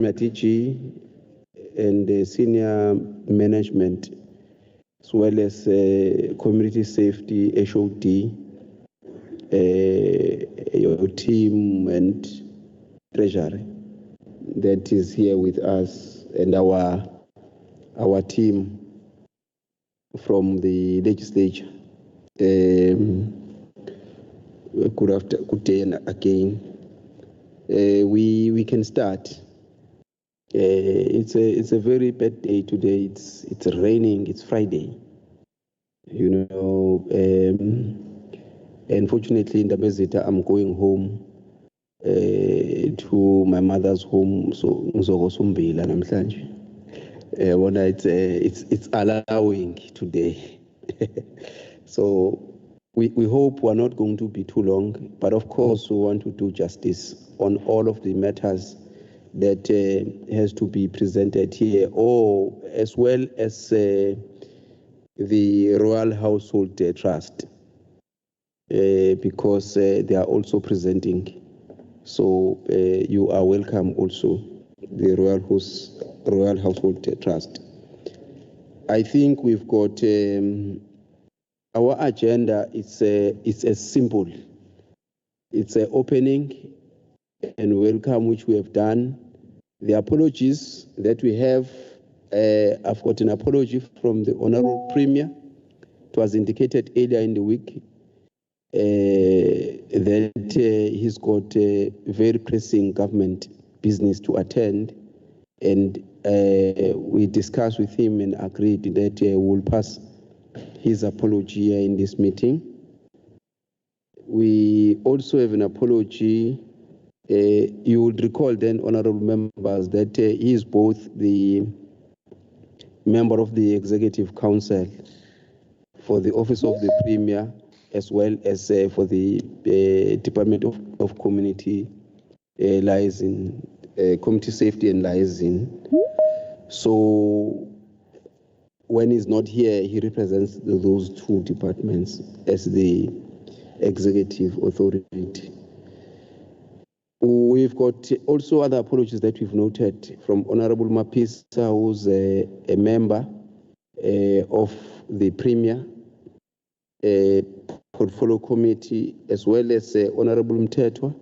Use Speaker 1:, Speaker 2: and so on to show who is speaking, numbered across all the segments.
Speaker 1: DG and the senior management, as well as community safety, HOD, your team and treasury that is here with us, and our team from the legislature. Good day again. We can start. It's a very bad day today. It's raining. It's Friday. You know, unfortunately in the Bezita, I'm going home to my mother's home. So Nzogosumbila namhlanje. It's allowing today. So we hope we're not going to be too long, but of course we want to do justice on all of the matters that has to be presented here, or as well as the Royal Household Trust, because they are also presenting. So you are welcome also, the Royal Household Trust. I think we've got our agenda. It's as simple. It's an opening and welcome, which we have done. The apologies that we have, I've got an apology from the Honorable Premier. It was indicated earlier in the week that he's got a very pressing government business to attend, and we discussed with him and agreed that we'll pass his apology in this meeting. We also have an apology. You would recall then, honorable members, that he is both the member of the Executive Council for the Office of the Premier, as well as for the Department of Community Liaison, Community Safety and Liaison. So when he's not here, he represents those two departments as the executive authority. We've got also other apologies that we've noted from Honorable Mapisa, who's a member of the Premier Portfolio Committee, as well as Honorable Mtetwa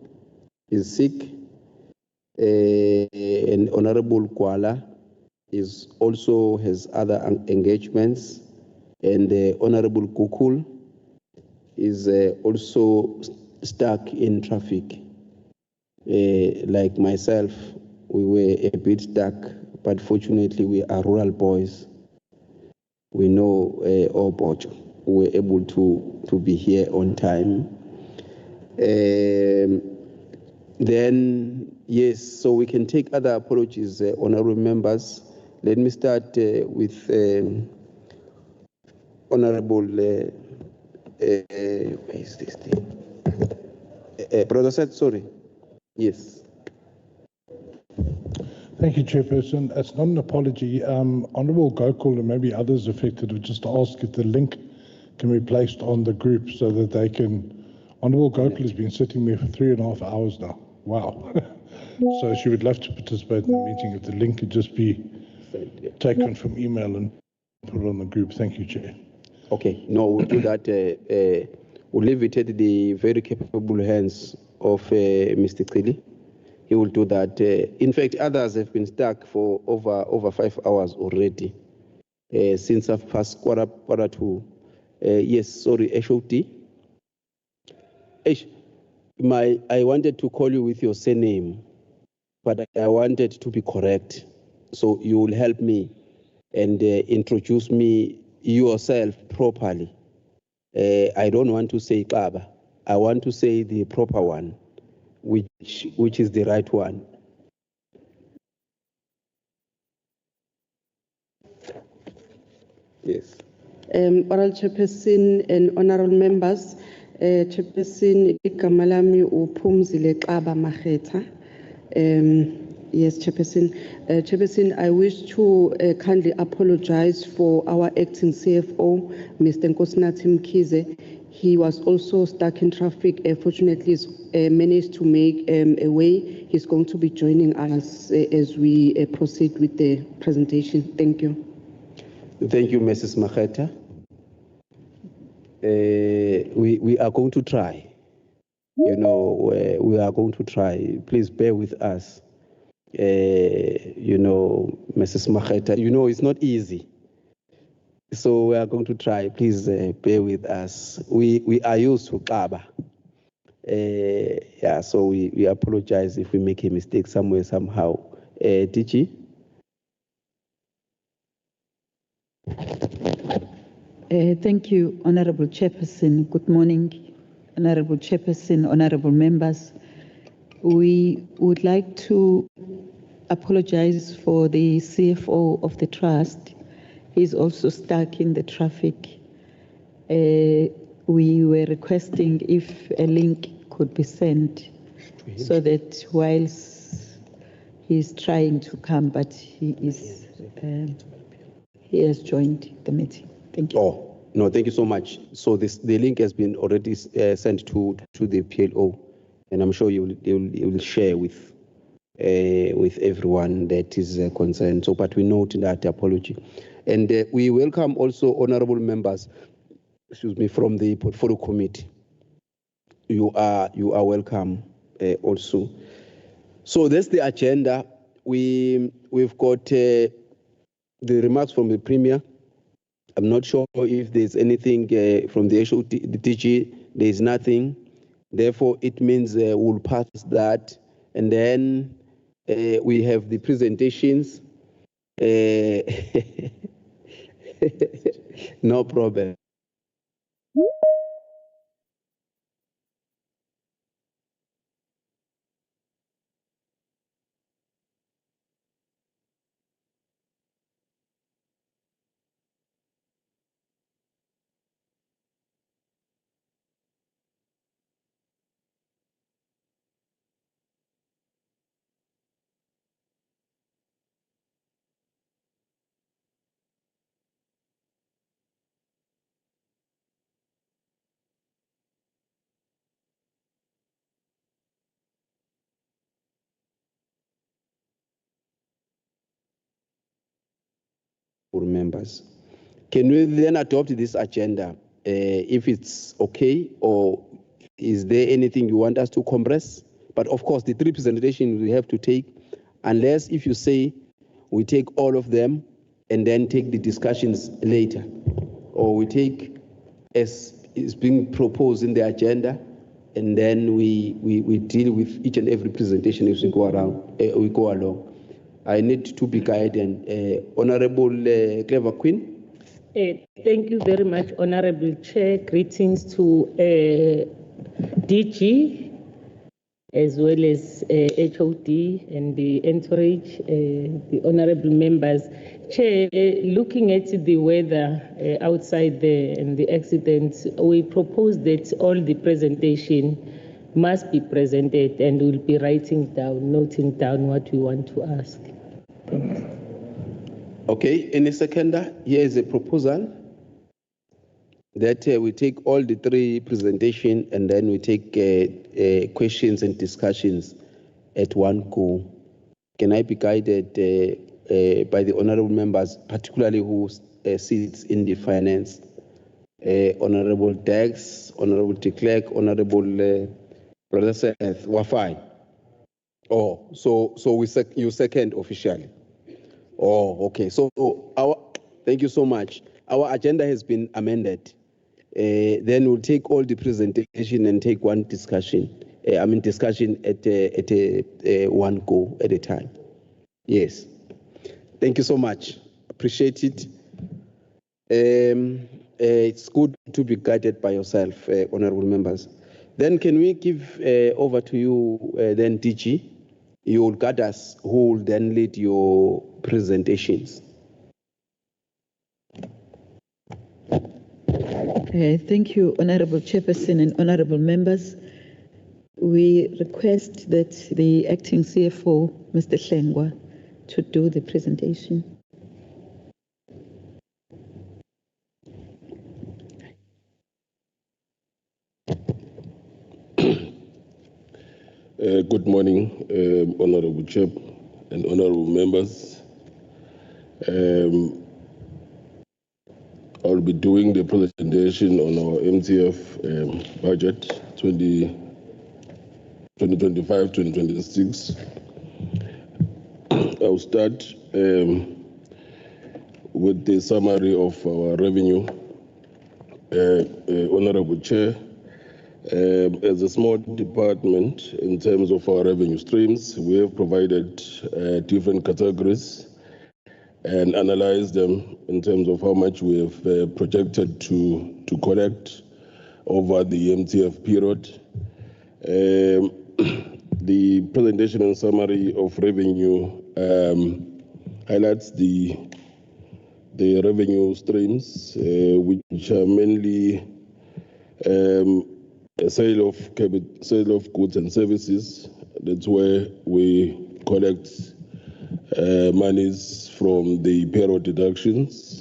Speaker 1: is sick, and Honorable Kwala is also has other engagements, and Honorable Kukul is also stuck in traffic. Like myself, we were a bit stuck, but fortunately we are rural boys. We know all about. We were able to be here on time. Then, yes, so we can take other apologies, honorable members. Let me start with Honorable, where is this thing? Brother said, sorry. Yes.
Speaker 2: Thank you, Chairperson. It's not an apology. Honourable Gokul and maybe others affected would just ask if the link can be placed on the group so that they can. Honourable Gokul has been sitting there for 3.5 hours now. Wow. So she would love to participate in the meeting if the link could just be taken from email and put it on the group. Thank you, Chair.
Speaker 1: Okay. No, we'll do that. We'll leave it at the very capable hands of Mr. Kili. He will do that. In fact, others have been stuck for over 5 hours already since I've passed quarter to. Yes, sorry, HOD. I wanted to call you with your surname, but I wanted to be correct. So you will help me and introduce me yourself properly. I don't want to say Kaba. I want to say the proper one, which is the right one. Yes.
Speaker 3: Oral Chairperson and honorable members, Chairperson Ikamalami Upumzile Kaba Maheta. Yes, Chairperson. Chairperson, I wish to kindly apologize for our acting CFO, Mr. Nkosinathi Mkhize. He was also stuck in traffic. Fortunately, he's managed to make a way. He's going to be joining us as we proceed with the presentation. Thank you.
Speaker 1: Thank you, Mrs. Maketa. We are going to try. You know, we are going to try. Please bear with us. You know, Mrs. Maketa, you know, it's not easy. So we are going to try. Please bear with us. We are used to Kaba. Yeah, so we apologize if we make a mistake somewhere, somehow. Tichi?
Speaker 4: Thank you, Honorable Chairperson. Good morning, Honorable Chairperson, Honorable members. We would like to apologize for the CFO of the Trust. He's also stuck in the traffic. We were requesting if a link could be sent so that whilst he's trying to come, but he has joined the meeting. Thank you.
Speaker 1: Oh, no, thank you so much. So the link has been already sent to the PLO, and I'm sure you will share with everyone that is concerned. So, but we note that apology. And we welcome also honorable members, from the Portfolio Committee. You are welcome also. So that's the agenda. We've got the remarks from the Premier. I'm not sure if there's anything from the DG. There is nothing. Therefore, it means we'll pass that. And then we have the presentations. No problem. Members, can we then adopt this agenda if it's okay, or is there anything you want us to compress? But of course, the three presentations we have to take, unless if you say we take all of them and then take the discussions later, or we take as is being proposed in the agenda, and then we deal with each and every presentation as we go along. I need to be guided. Honorable Clever Queen.
Speaker 5: Thank you very much, Honorable Chair. Greetings to DG, as well as HOD and the entourage, the honorable members. Chair, looking at the weather outside there and the accidents, we propose that all the presentation must be presented, and we'll be noting down what we want to ask. Thanks.
Speaker 1: Okay, any seconder? Here is a proposal that we take all the three presentations and then we take questions and discussions at one go. Can I be guided by the honorable members, particularly who sits in the finance? Honorable Dex, Honorable de Klerk, Honorable Brother Seth, we're fine. Oh, so you second officially. Oh, okay. So thank you so much. Our agenda has been amended. Then we'll take all the presentation and take one discussion. Discussion at one go at a time. Yes. Thank you so much. Appreciate it. It's good to be guided by yourself, honorable members. Then can we give over to you, then DG? You will guide us, who will then lead your presentations.
Speaker 4: Thank you, Honorable Chairperson and Honorable members. We request that the Acting CFO, Mr. Hlengwa, to do the presentation.
Speaker 6: Good morning, Honorable Chair and honorable members. I'll be doing the presentation on our MTF budget 2025-2026. I'll start with the summary of our revenue. Honorable Chair, as a small department in terms of our revenue streams, we have provided different categories and analyzed them in terms of how much we have projected to collect over the MTF period. The presentation and summary of revenue highlights the revenue streams, which are mainly a sale of goods and services. That's where we collect monies from the payroll deductions,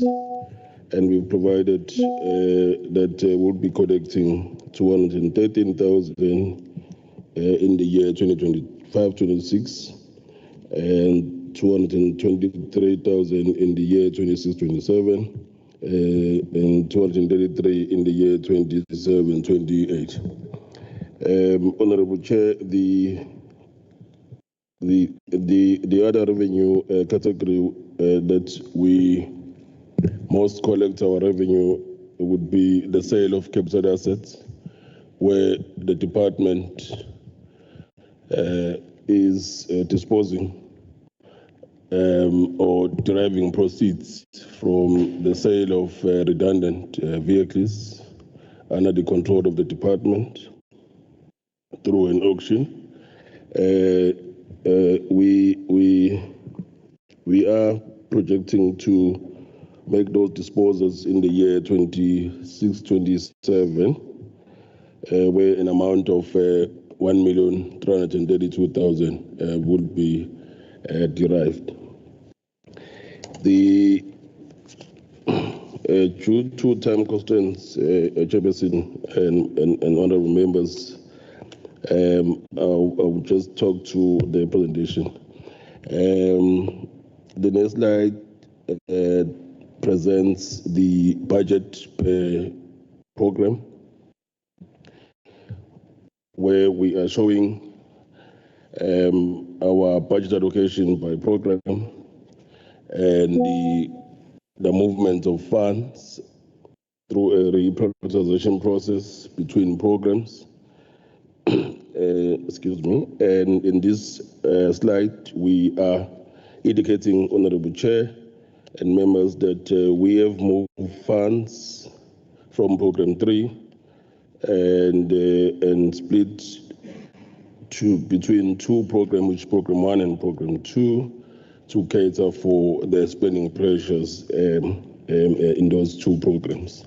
Speaker 6: and we've provided that we'll be collecting 213,000 in the year 2025-26 and 223,000 in the year 26-27 and 233 in the year 27-28. Honorable Chair, the other revenue category that we most collect our revenue would be the sale of capital assets, where the department is disposing or deriving proceeds from the sale of redundant vehicles under the control of the department through an auction. We are projecting to make those disposals in the year 26-27, where an amount of 1,332,000 would be derived. Due to time constraints, Chairperson and honorable members, I'll just talk to the presentation. The next slide presents the budget program, where we are showing our budget allocation by program and the movement of funds through a reprioritization process between programs. Excuse me. And in this slide, we are indicating, Honorable Chair and members, that we have moved funds from Program 3 and split between two programs, which Program 1 and Program 2, to cater for the spending pressures in those two programs.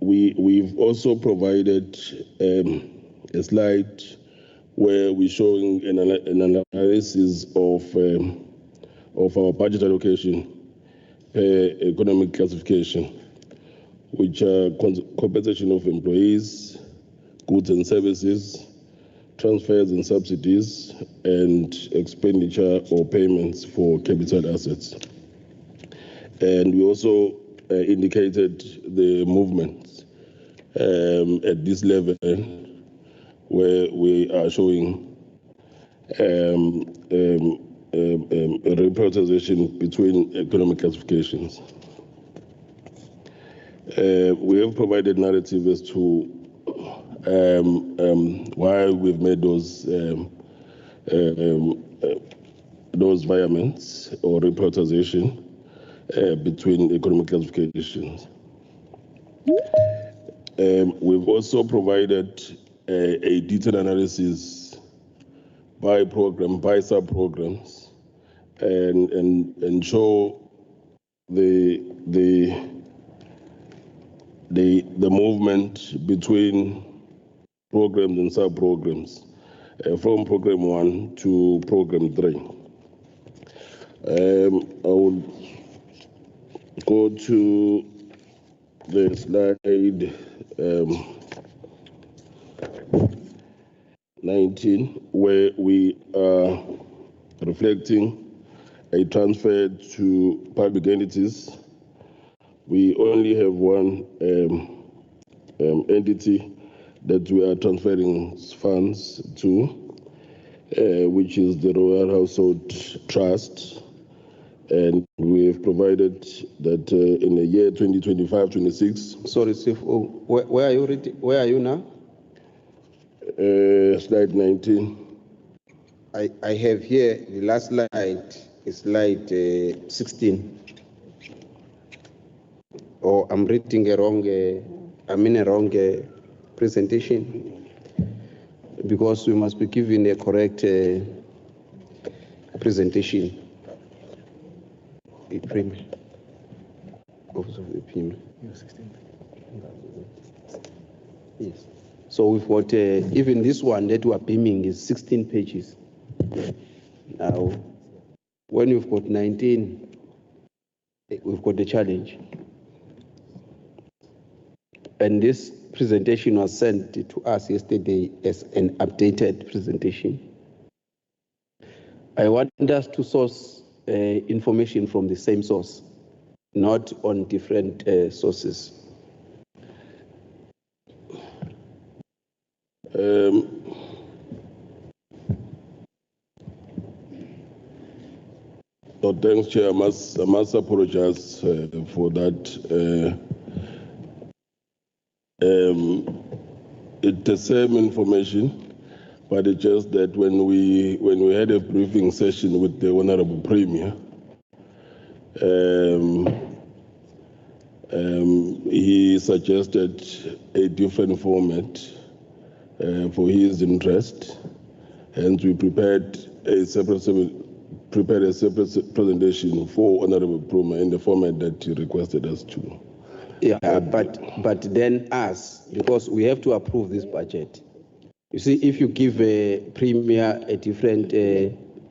Speaker 6: We've also provided a slide where we're showing an analysis of our budget allocation per economic classification, which are compensation of employees, goods and services, transfers and subsidies, and expenditure or payments for capital assets. And we also indicated the movements at this level, where we are showing a reprioritization between economic classifications. We have provided narrative as to why we've made those environments or reprioritization between economic classifications. We've also provided a detailed analysis by program, by sub-programs, and show the movement between programs and sub-programs from Program 1 to Program 3. I will go to the slide 19, where we are reflecting a transfer to public entities. We only have one entity that we are transferring funds to, which is the Royal Household Trust. And we have provided that in the year 2025-26.
Speaker 1: Sorry, CFO, where are you reading? Where are you now?
Speaker 6: Slide 19.
Speaker 1: I have here the last slide is slide 16. Or I'm reading a wrong, I'm in a wrong presentation, because we must be given a correct presentation. A premium. Office of the PM. Yes. So we've got even this one that we are beaming is 16 pages. Now, when we've got 19, we've got a challenge. And this presentation was sent to us yesterday as an updated presentation. I want us to source information from the same source, not on different sources.
Speaker 6: So thanks, Chair. I must apologize for that. It's the same information, but it's just that when we had a briefing session with the Honorable Premier, he suggested a different format for his interest, and we prepared a separate presentation for Honorable Premier in the format that he requested us to.
Speaker 1: Yeah, but then us, because we have to approve this budget. You see, if you give a Premier a different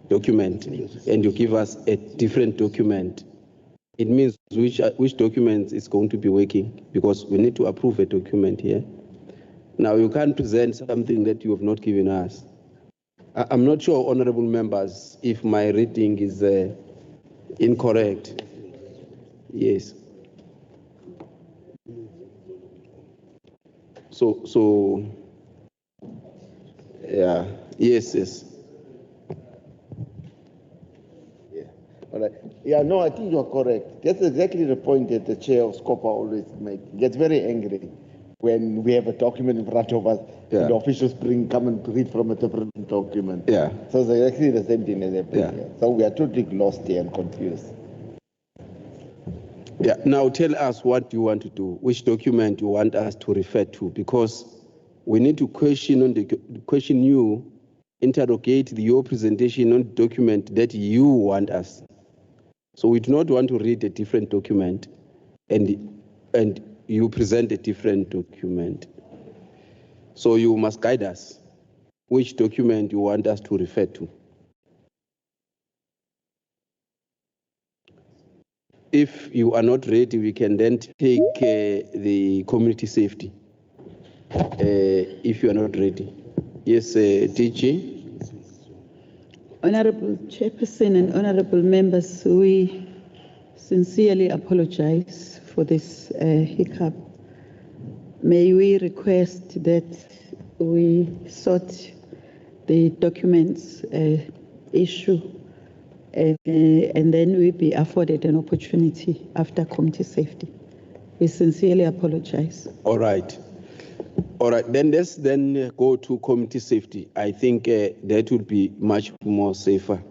Speaker 1: document and you give us a different document, it means which document is going to be working, because we need to approve a document here. Now, you can't present something that you have not given us. I'm not sure, honorable members, if my reading is incorrect. Yes. So, yeah, yes.
Speaker 7: Yeah. All right. Yeah, no, I think you're correct. That's exactly the point that the chair of SCOPA always makes. He gets very angry when we have a document in front of us and the officials come and read from a different document.
Speaker 1: Yeah.
Speaker 7: So it's exactly the same thing that happened here. So we are totally lost here and confused.
Speaker 1: Yeah, now tell us what you want to do, which document you want us to refer to, because we need to question you, interrogate your presentation on the document that you want us. So we do not want to read a different document and you present a different document. So you must guide us which document you want us to refer to. If you are not ready, we can then take the community safety. If you are not ready. Yes, DG.
Speaker 4: Honorable Chairperson and honorable members, we sincerely apologize for this hiccup. May we request that we sort the documents issue and then we be afforded an opportunity after committee safety. We sincerely apologize.
Speaker 1: All right, then let's go to committee safety. I think that would be much more safer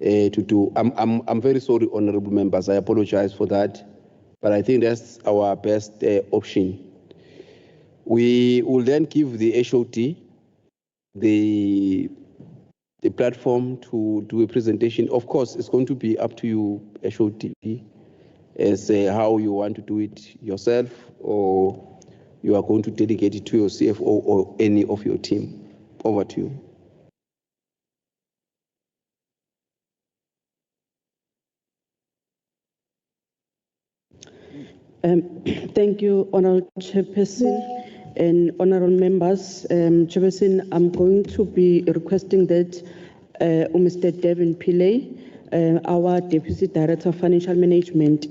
Speaker 1: to do. I'm very sorry, honorable members. I apologize for that, but I think that's our best option. We will then give the HOT the platform to do a presentation. Of course, it's going to be up to you, HOT, as how you want to do it yourself, or you are going to delegate it to your CFO or any of your team. Over to you.
Speaker 3: Thank you, Honorable Chairperson. And honorable members, Chairperson, I'm going to be requesting that Mr. Devin Pillay, our Deputy Director of Financial Management,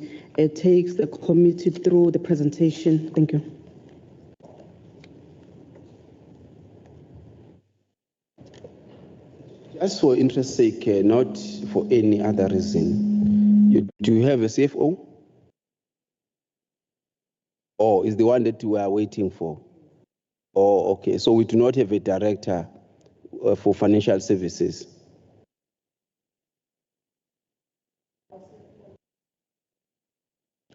Speaker 3: takes the committee through the presentation. Thank you.
Speaker 1: Just for interest's sake, not for any other reason. Do you have a CFO? Or is the one that we are waiting for? Oh, okay. So we do not have a director for financial services.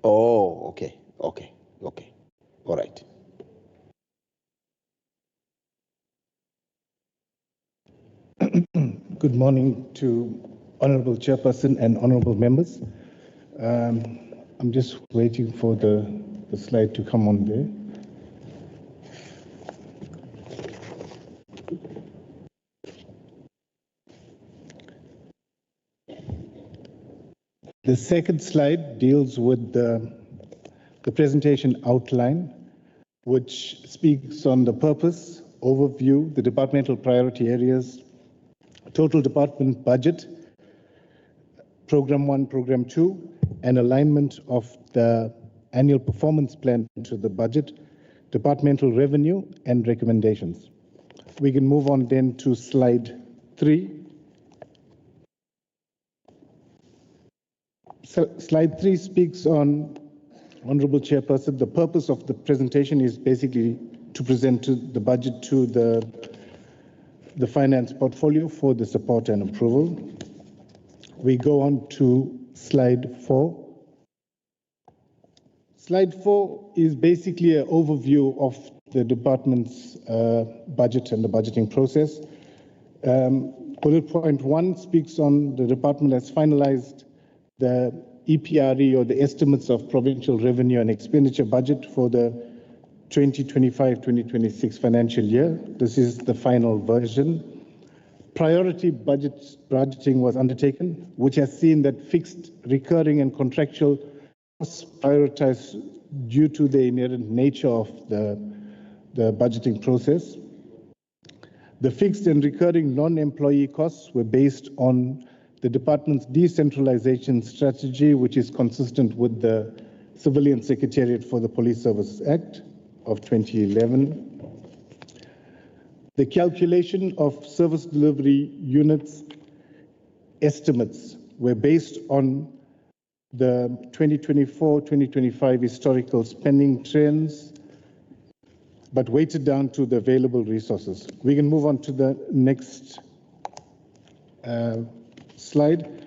Speaker 1: Oh, okay. All right.
Speaker 8: Good morning to Honorable Chairperson and Honorable members. I'm just waiting for the slide to come on there. The second slide deals with the presentation outline, which speaks on the purpose, overview, the departmental priority areas, total department budget, Program 1, Program 2, and alignment of the annual performance plan to the budget, departmental revenue, and recommendations. We can move on then to slide 3. Slide 3 speaks on, Honorable Chairperson, the purpose of the presentation is basically to present to the budget to the finance portfolio for the support and approval. We go on to slide 4. Slide 4 is basically an overview of the department's budget and the budgeting process. Bullet point 1 speaks on the department has finalized the EPRE, or the estimates of provincial revenue and expenditure budget for the 2025-2026 financial year. This is the final version. Priority budgeting was undertaken, which has seen that fixed, recurring, and contractual costs prioritized due to the inherent nature of the budgeting process. The fixed and recurring non-employee costs were based on the department's decentralization strategy, which is consistent with the Civilian Secretariat for the Police Service Act of 2011. The calculation of service delivery units estimates were based on the 2024-2025 historical spending trends, but weighted down to the available resources. We can move on to the next slide.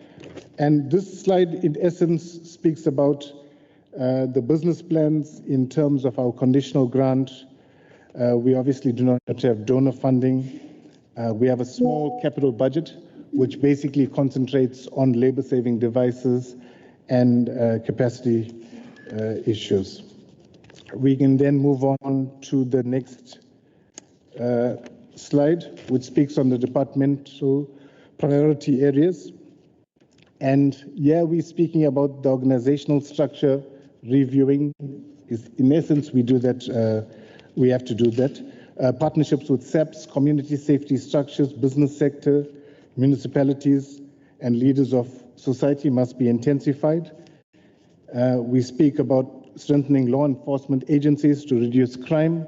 Speaker 8: And this slide, in essence, speaks about the business plans in terms of our conditional grant. We obviously do not have donor funding. We have a small capital budget, which basically concentrates on labor-saving devices and capacity issues. We can then move on to the next slide, which speaks on the departmental priority areas. And here we're speaking about the organizational structure reviewing. In essence, we do that. We have to do that. Partnerships with SAPs, community safety structures, business sector, municipalities, and leaders of society must be intensified. We speak about strengthening law enforcement agencies to reduce crime,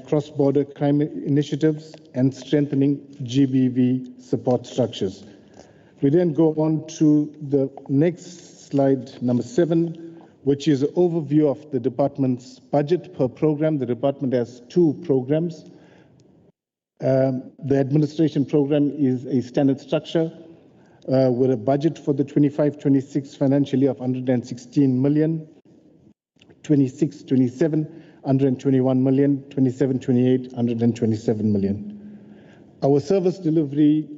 Speaker 8: cross-border crime initiatives, and strengthening GBV support structures. We then go on to the next slide, number 7, which is an overview of the department's budget per program. The department has 2 programs. The administration program is a standard structure with a budget for the 25-26 financial year of 116 million, 26-27, 121 million, 27-28, 127 million. Our service delivery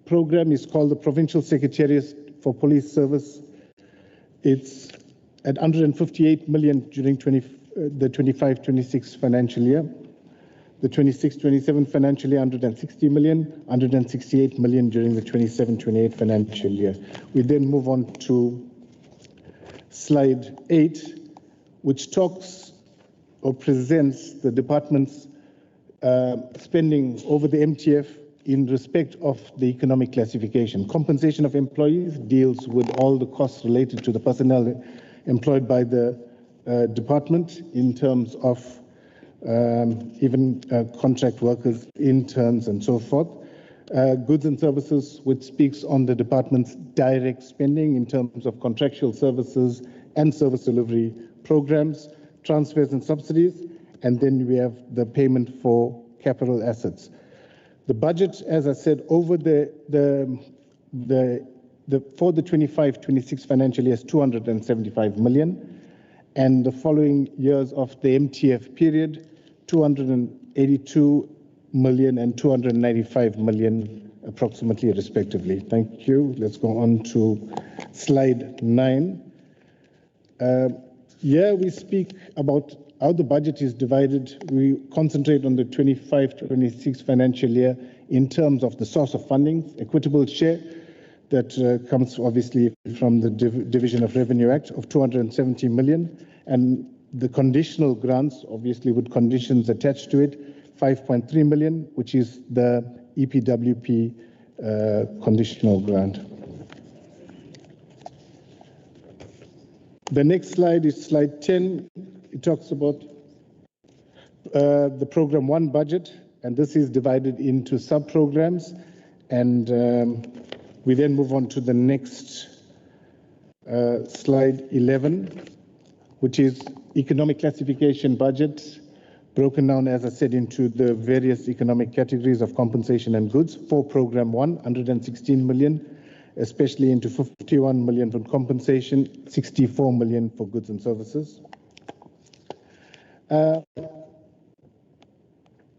Speaker 8: program is called the Provincial Secretariat for Police Service. It's at 158 million during the 25-26 financial year. The 26-27 financial year, 160 million, 168 million during the 27-28 financial year. We then move on to slide 8, which talks or presents the department's spending over the MTF in respect of the economic classification. Compensation of employees deals with all the costs related to the personnel employed by the department in terms of even contract workers, interns, and so forth. Goods and services, which speaks on the department's direct spending in terms of contractual services and service delivery programs, transfers and subsidies, and then we have the payment for capital assets. The budget, as I said, over for the 25-26 financial year is 275 million, and the following years of the MTF period, 282 million and 295 million approximately, respectively. Thank you. Let's go on to slide 9. Here we speak about how the budget is divided. We concentrate on the 25-26 financial year in terms of the source of funding, equitable share that comes obviously from the Division of Revenue Act of 270 million, and the conditional grants, obviously with conditions attached to it, 5.3 million, which is the EPWP conditional grant. The next slide is slide 10. It talks about the Program 1 budget, and this is divided into sub-programs. And we then move on to the next slide 11, which is economic classification budget, broken down, as I said, into the various economic categories of compensation and goods. For Program 1, 116 million, especially into 51 million for compensation, 64 million for goods and services.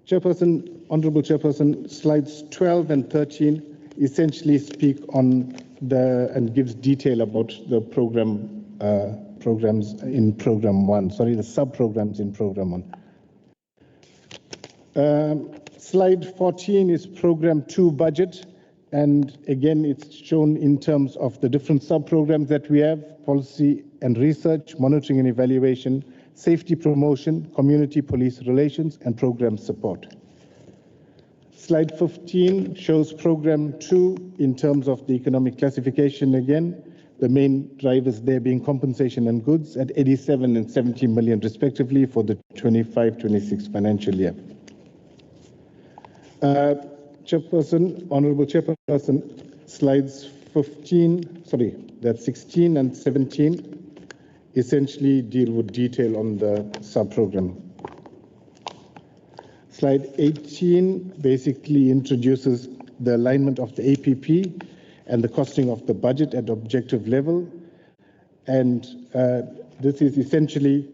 Speaker 8: Chairperson, Honorable Chairperson, slides 12 and 13 essentially speak on and gives detail about the programs in Program 1, the sub-programs in Program 1. Slide 14 is Program 2 budget, and again, it's shown in terms of the different sub-programs that we have: policy and research, monitoring and evaluation, safety promotion, community police relations, and program support. Slide 15 shows Program 2 in terms of the economic classification again, the main drivers there being compensation and goods at 87 and 70 million respectively for the 25-26 financial year. Chairperson, Honorable Chairperson, slides 16 and 17 essentially deal with detail on the sub-program. Slide 18 basically introduces the alignment of the APP and the costing of the budget at objective level. And this is essentially,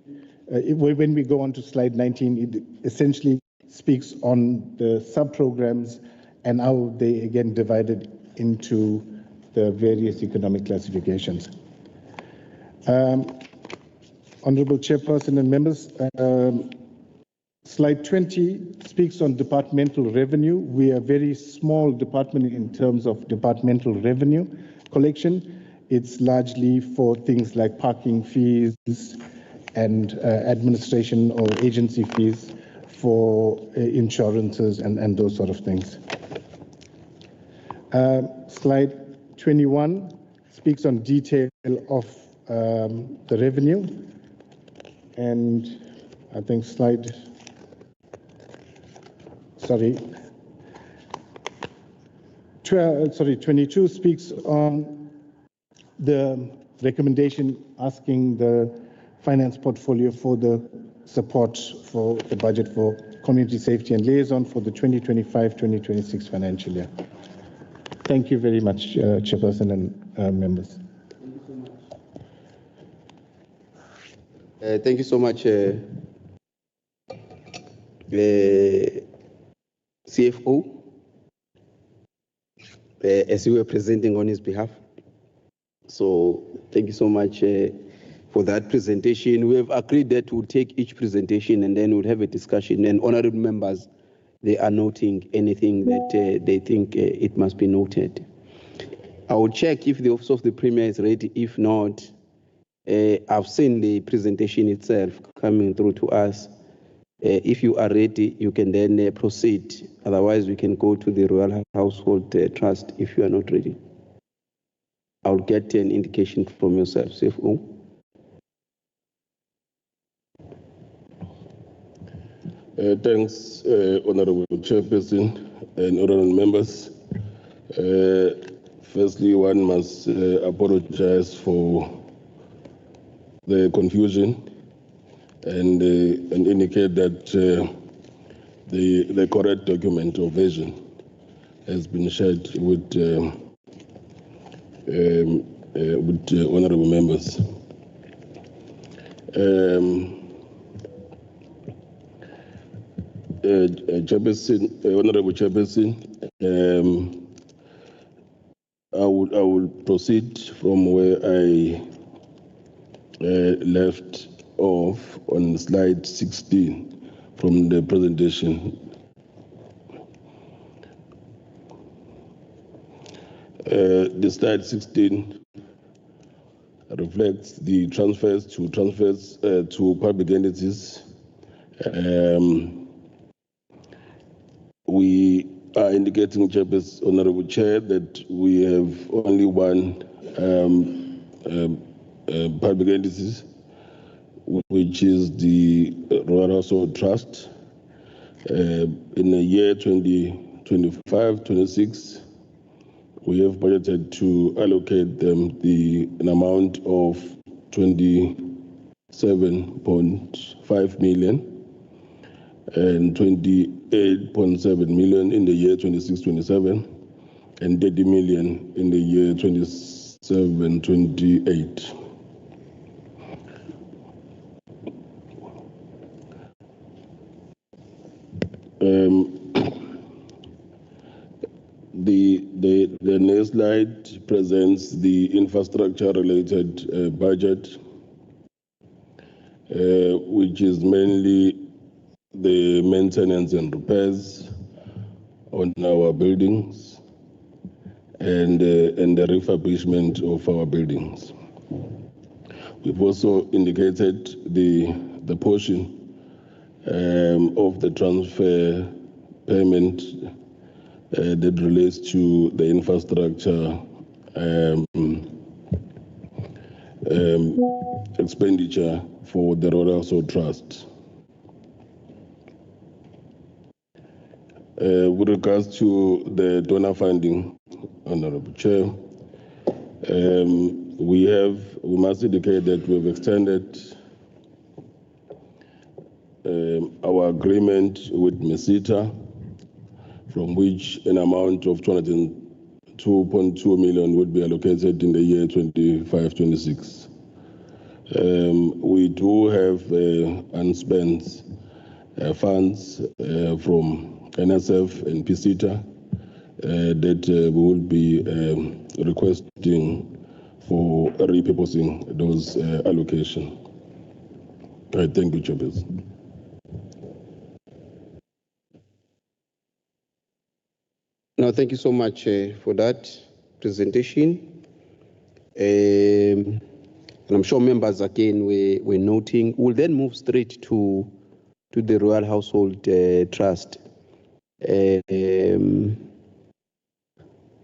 Speaker 8: when we go on to slide 19, it essentially speaks on the sub-programs and how they again divided into the various economic classifications. Honorable Chairperson and members, slide 20 speaks on departmental revenue. We are a very small department in terms of departmental revenue collection. It's largely for things like parking fees and administration or agency fees for insurances and those sort of things. Slide 21 speaks on detail of the revenue, and I think 22 speaks on the recommendation asking the finance portfolio for the support for the budget for community safety and liaison for the 2025-2026 financial year. Thank you very much, Chairperson and members.
Speaker 1: Thank you so much, CFO, as you were presenting on his behalf. So thank you so much for that presentation. We have agreed that we'll take each presentation and then we'll have a discussion, and honorable members, they are noting anything that they think it must be noted. I will check if the Office of the Premier is ready. If not, I've seen the presentation itself coming through to us. If you are ready, you can then proceed. Otherwise, we can go to the Royal Household Trust if you are not ready. I'll get an indication from yourself, CFO.
Speaker 6: Thanks, Honorable Chairperson and honorable members. Firstly, one must apologize for the confusion and indicate that the correct document or version has been shared with honorable members. Honorable Chairperson, I will proceed from where I left off on slide 16 from the presentation. The slide 16 reflects the transfers to public entities. We are indicating, Honorable Chair, that we have only one public entities, which is the Royal Household Trust. In the year 2025-26, we have budgeted to allocate them an amount of 27.5 million and 28.7 million in the year 26-27 and 30 million in the year 27-28. The next slide presents the infrastructure-related budget, which is mainly the maintenance and repairs on our buildings and the refurbishment of our buildings. We've also indicated the portion of the transfer payment that relates to the infrastructure expenditure for the Royal Household Trust. With regards to the donor funding, Honorable Chair, we must indicate that we have extended our agreement with Mesita, from which an amount of 202.2 million would be allocated in the year 25-26. We do have unspent funds from NSF and PCITA that we will be requesting for repurposing those allocations. Thank you, Chairperson.
Speaker 1: No, thank you so much for that presentation. And I'm sure members again were noting. We'll then move straight to the Royal Household Trust.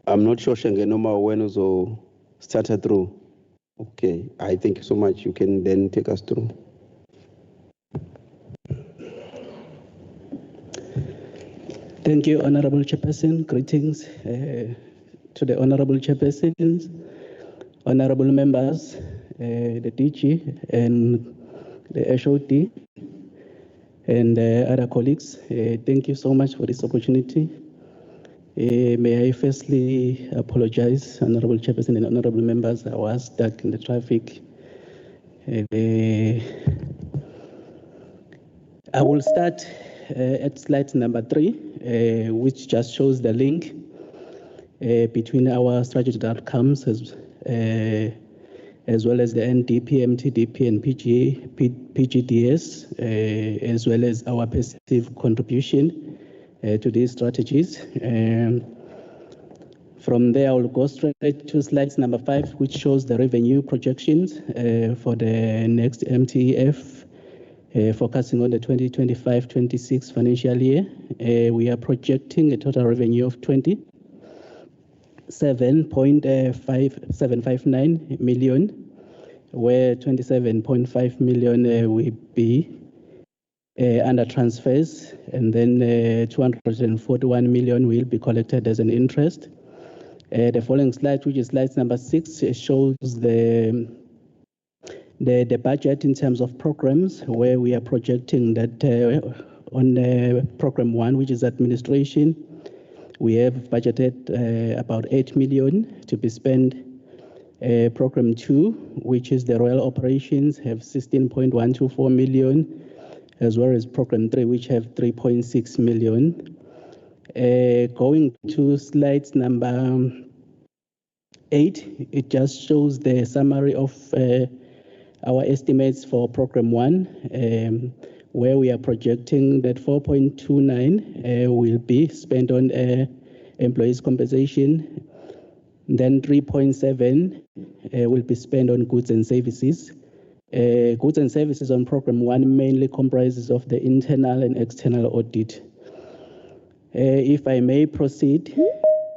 Speaker 1: I'm not sure Shangenoma when also started through. Okay, I thank you so much. You can then take us through.
Speaker 9: Thank you, Honorable Chairperson. Greetings to the Honorable Chairpersons, Honorable members, the DG and the HOD, and other colleagues. Thank you so much for this opportunity. May I firstly apologize, Honorable Chairperson and Honorable members. I was stuck in the traffic. I will start at slide number 3, which just shows the link between our strategic outcomes as well as the NDP, MTDP, and PGDS, as well as our passive contribution to these strategies. From there, I will go straight to slide number 5, which shows the revenue projections for the next MTF Focusing on the 2025-26 financial year, we are projecting a total revenue of 27.5759 million, where 27.5 million will be under transfers, and then 241 million will be collected as an interest. The following slide, which is slide number 6, shows the budget in terms of programs, where we are projecting that on program 1, which is administration, we have budgeted about 8 million to be spent. Program 2, which is the royal operations, have 16.124 million, as well as program 3, which have 3.6 million. Going to slide number 8, it just shows the summary of our estimates for program 1, where we are projecting that 4.29 will be spent on employees' compensation. Then 3.7 will be spent on goods and services. Goods and services on program 1 mainly comprises of the internal and external audit. If I may proceed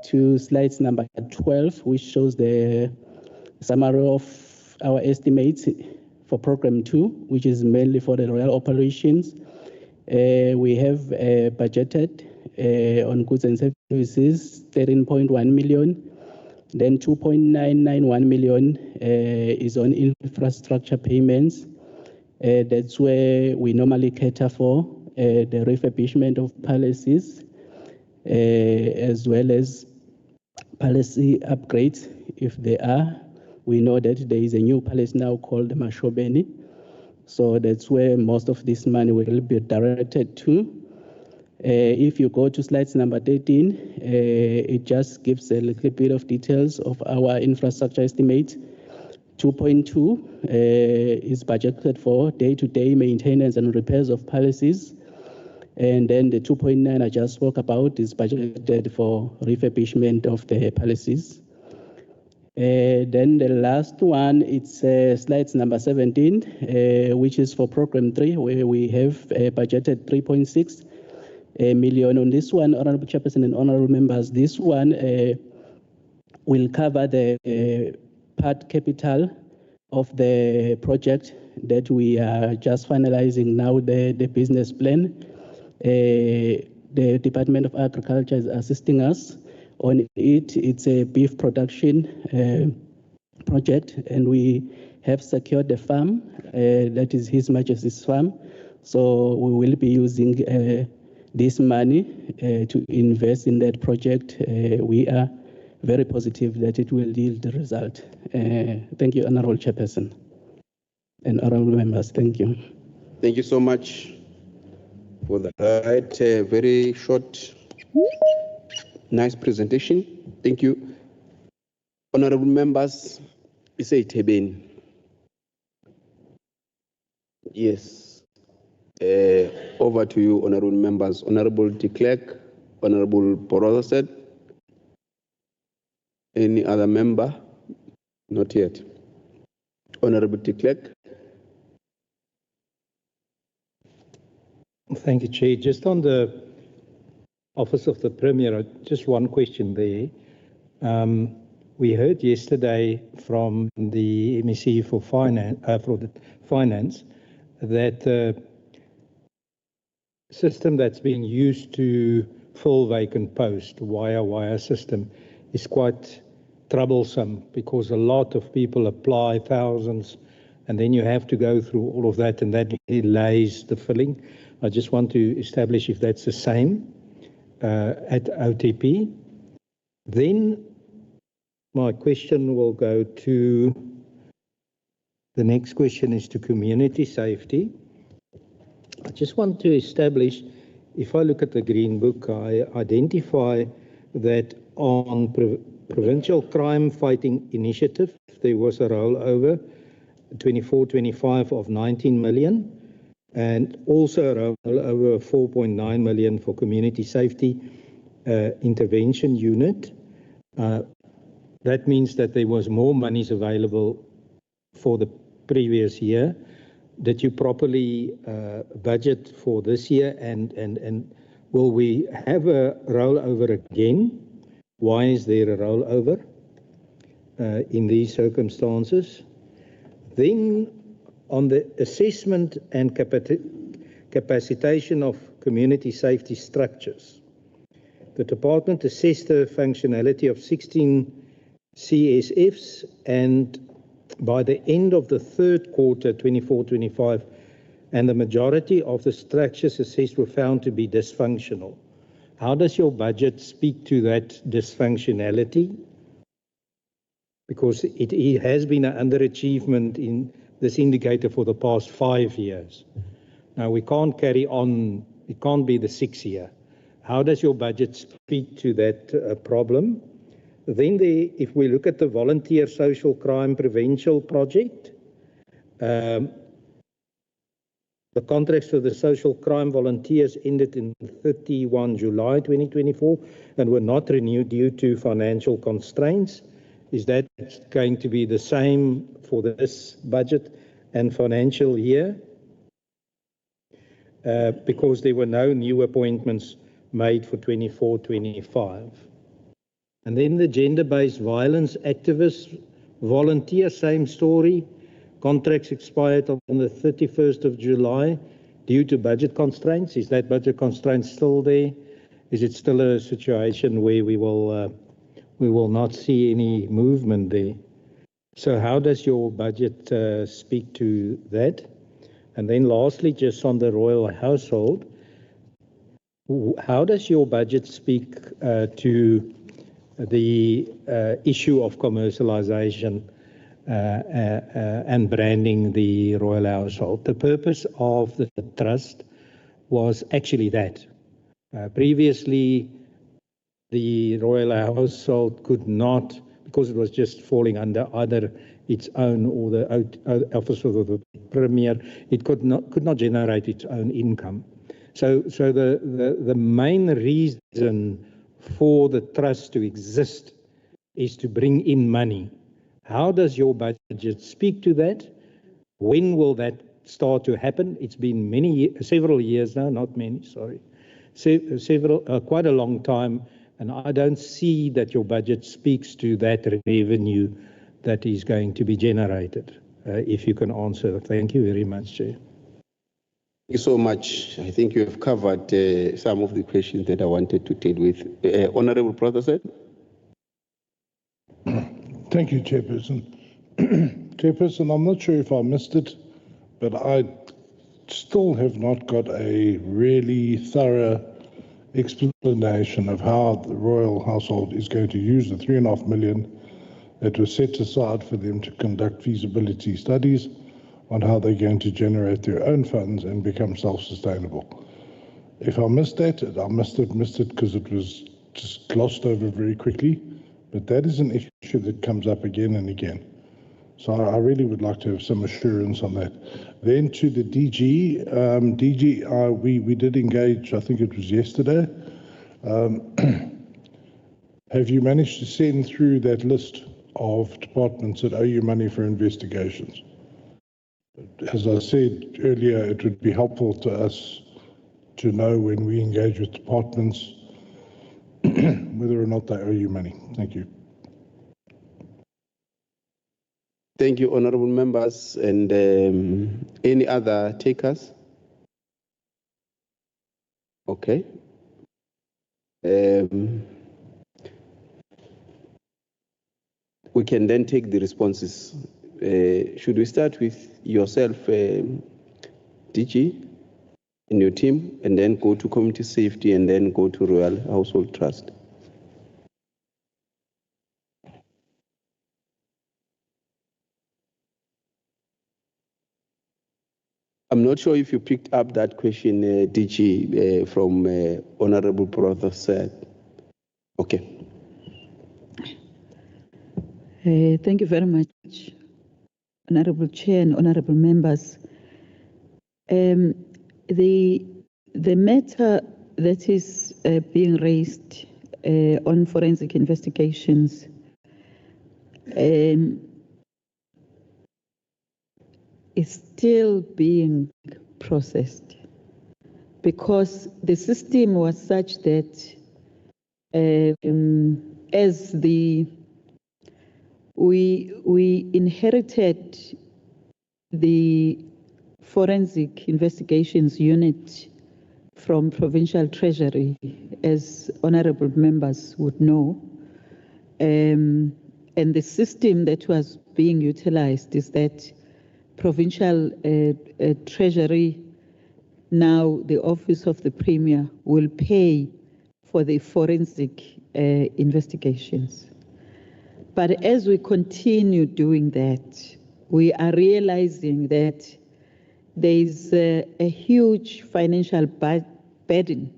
Speaker 9: to slide number 12, which shows the summary of our estimates for program 2, which is mainly for the royal operations. We have budgeted on goods and services 13.1 million. Then 2.991 million is on infrastructure payments. That's where we normally cater for the refurbishment of palaces, as well as policy upgrades, if there are. We know that there is a new palace now called the Mashobeni. So that's where most of this money will be directed to. If you go to slide number 13, it just gives a little bit of details of our infrastructure estimates. 2.2 is budgeted for day-to-day maintenance and repairs of palaces. And then the 2.9 I just spoke about is budgeted for refurbishment of the palaces. Then the last one, it's slide number 17, which is for program 3, where we have budgeted 3.6 million. On this one, Honorable Chairperson and Honorable Members, this one will cover the part capital of the project that we are just finalizing now, the business plan. The Department of Agriculture is assisting us on it. It's a beef production project, and we have secured the farm, that is His Majesty's farm. So we will be using this money to invest in that project. We are very positive that it will yield the result. Thank you, Honorable Chairperson and Honorable Members. Thank you.
Speaker 1: Thank you so much for that very short, nice presentation. Thank you. Honorable Members, we say Teben. Yes. Over to you, Honorable Members. Honorable de Klerk, Honorable Boroset. Any other member? Not yet. Honorable de Klerk.
Speaker 10: Thank you, Chair. Just on the Office of the Premier, just one question there. We heard yesterday from the MEC for Finance that the system that's being used to fill vacant posts, wire system, is quite troublesome because a lot of people apply, thousands, and then you have to go through all of that, and that delays the filling. I just want to establish if that's the same at OTP. Then my question will go to, the next question is to community safety. I just want to establish, if I look at the Green Book, I identify that on Provincial Crime Fighting Initiative, there was a rollover, 24-25 of 19 million, and also a rollover of 4.9 million for Community Safety Intervention Unit. That means that there was more monies available for the previous year. did you properly budget for this year, and will we have a rollover again? Why is there a rollover in these circumstances? Then on the assessment and capacitation of community safety structures, the department assessed the functionality of 16 CSFs, and by the end of the third quarter 24-25, and the majority of the structures assessed were found to be dysfunctional. How does your budget speak to that dysfunctionality? Because it has been an underachievement in this indicator for the past 5 years. Now we can't carry on, it can't be the 6th year. How does your budget speak to that problem? Then if we look at the volunteer social crime prevention project, the contracts for the social crime volunteers ended in 31 July 2024 and were not renewed due to financial constraints. Is that going to be the same for this budget and financial year? Because there were no new appointments made for 24-25. And then the gender-based violence activists volunteer, same story. Contracts expired on the 31st of July due to budget constraints. Is that budget constraint still there? Is it still a situation where we will not see any movement there? So how does your budget speak to that? And then lastly, just on the royal household, how does your budget speak to the issue of commercialization and branding the royal household? The purpose of the trust was actually that. Previously, the royal household could not, because it was just falling under either its own or the office of the premier, it could not generate its own income. So the main reason for the trust to exist is to bring in money. How does your budget speak to that? When will that start to happen? It's been several years now, not many, sorry. Quite a long time, and I don't see that your budget speaks to that revenue that is going to be generated. If you can answer. Thank you very much, Chair.
Speaker 1: Thank you so much. I think you have covered some of the questions that I wanted to deal with. Honorable Prother.
Speaker 2: Thank you, Chairperson. Chairperson, I'm not sure if I missed it, but I still have not got a really thorough explanation of how the royal household is going to use the 3.5 million that was set aside for them to conduct feasibility studies on how they're going to generate their own funds and become self-sustainable. If I missed that, I missed it because it was just glossed over very quickly, but that is an issue that comes up again and again. So I really would like to have some assurance on that. Then to the DG, we did engage, I think it was yesterday. Have you managed to send through that list of departments that owe you money for investigations? As I said earlier, it would be helpful to us to know when we engage with departments whether or not they owe you money. Thank you.
Speaker 1: Thank you, honorable members. And any other takers? Okay. We can then take the responses. Should we start with yourself, DG, and your team, and then go to community safety, and then go to Royal Household Trust? I'm not sure if you picked up that question, DG, from Honorable Prother said. Okay.
Speaker 4: Thank you very much, Honorable Chair and honorable members. The matter that is being raised on forensic investigations is still being processed, because the system was such that as we inherited the forensic investigations unit from provincial treasury, as honorable members would know, and the system that was being utilized is that provincial treasury, now the office of the premier, will pay for the forensic investigations. But as we continue doing that, we are realizing that there is a huge financial burden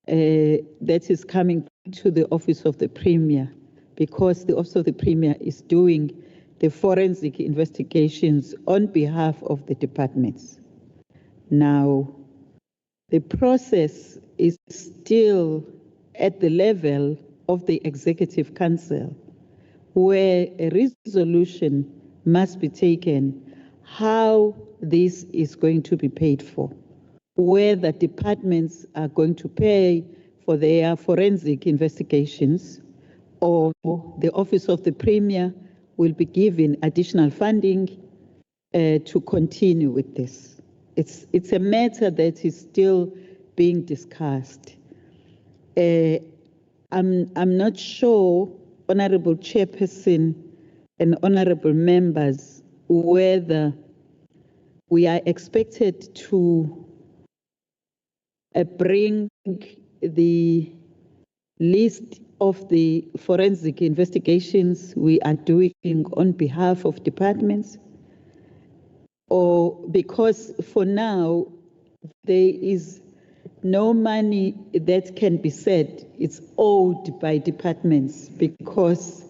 Speaker 4: that is coming to the office of the premier, because the office of the premier is doing the forensic investigations on behalf of the departments. Now, the process is still at the level of the Executive Council, where a resolution must be taken how this is going to be paid for, whether departments are going to pay for their forensic investigations, or the office of the premier will be given additional funding to continue with this. It's a matter that is still being discussed. I'm not sure, Honorable Chairperson and honorable members, whether we are expected to bring the list of the forensic investigations we are doing on behalf of departments, or because for now there is no money that can be said it's owed by departments, because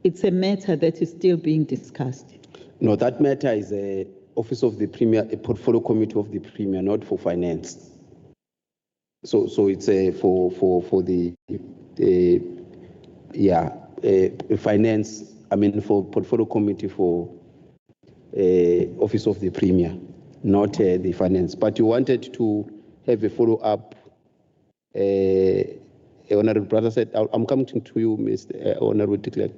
Speaker 4: it's a matter that is still being discussed.
Speaker 1: No, that matter is a office of the premier, a portfolio committee of the premier, not for finance. So it's for the finance. I mean, for portfolio committee for office of the premier, not the finance. But you wanted to have a follow up. Honorable brother said, "I'm coming to you, Mr. Honorable de Klerk."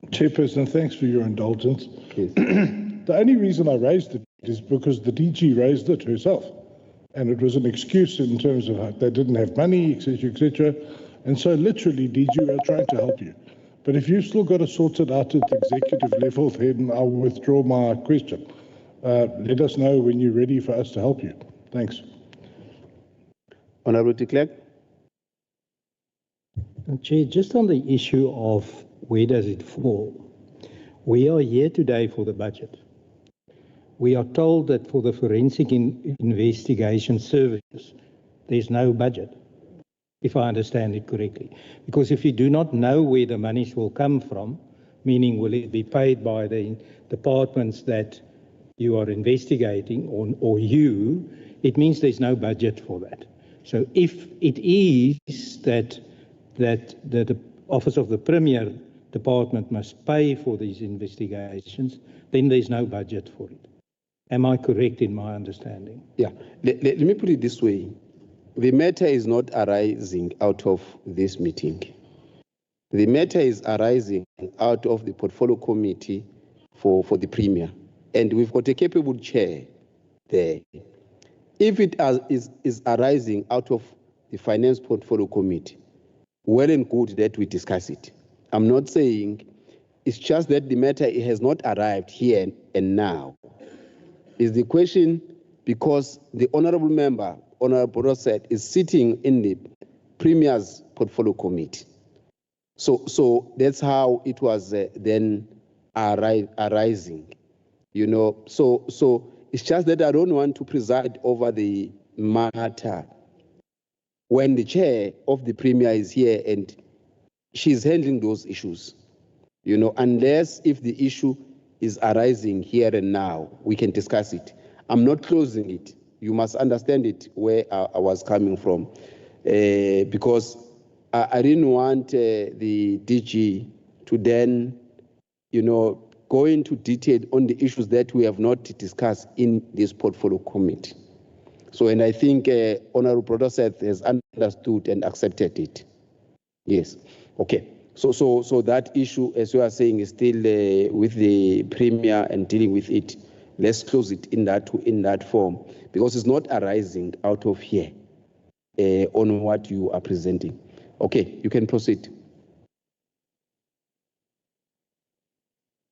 Speaker 2: Chairperson, thanks for your indulgence.
Speaker 1: Yes.
Speaker 2: The only reason I raised it is because the DG raised it herself, and it was an excuse in terms of they didn't have money, etc., etc. And so literally, DG, we're trying to help you. But if you've still got to sort it out at the executive level, then I'll withdraw my question. Let us know when you're ready for us to help you. Thanks.
Speaker 1: Honorable de Klerk.
Speaker 10: Chair, just on the issue of where does it fall, we are here today for the budget. We are told that for the forensic investigation services, there's no budget, if I understand it correctly. Because if you do not know where the monies will come from, meaning will it be paid by the departments that you are investigating or you, it means there's no budget for that. So if it is that the Office of the Premier Department must pay for these investigations, then there's no budget for it. Am I correct in my understanding?
Speaker 1: Yeah. Let me put it this way. The matter is not arising out of this meeting. The matter is arising out of the portfolio committee for the Premier. And we've got a capable chair there. If it is arising out of the finance portfolio committee, well and good that we discuss it. I'm not saying, it's just that the matter has not arrived here and now. Is the question because the honorable member, Honorable Rosset, is sitting in the Premier's portfolio committee. So that's how it was then arising, you know. So it's just that I don't want to preside over the matter when the chair of the Premier is here and she's handling those issues, you know, unless if the issue is arising here and now, we can discuss it. I'm not closing it. You must understand it where I was coming from, because I didn't want the DG to then, you know, go into detail on the issues that we have not discussed in this portfolio committee. So, and I think Honorable Producer has understood and accepted it. Yes. Okay. So that issue, as you are saying, is still with the Premier and dealing with it. Let's close it in that form, because it's not arising out of here on what you are presenting. Okay, you can proceed.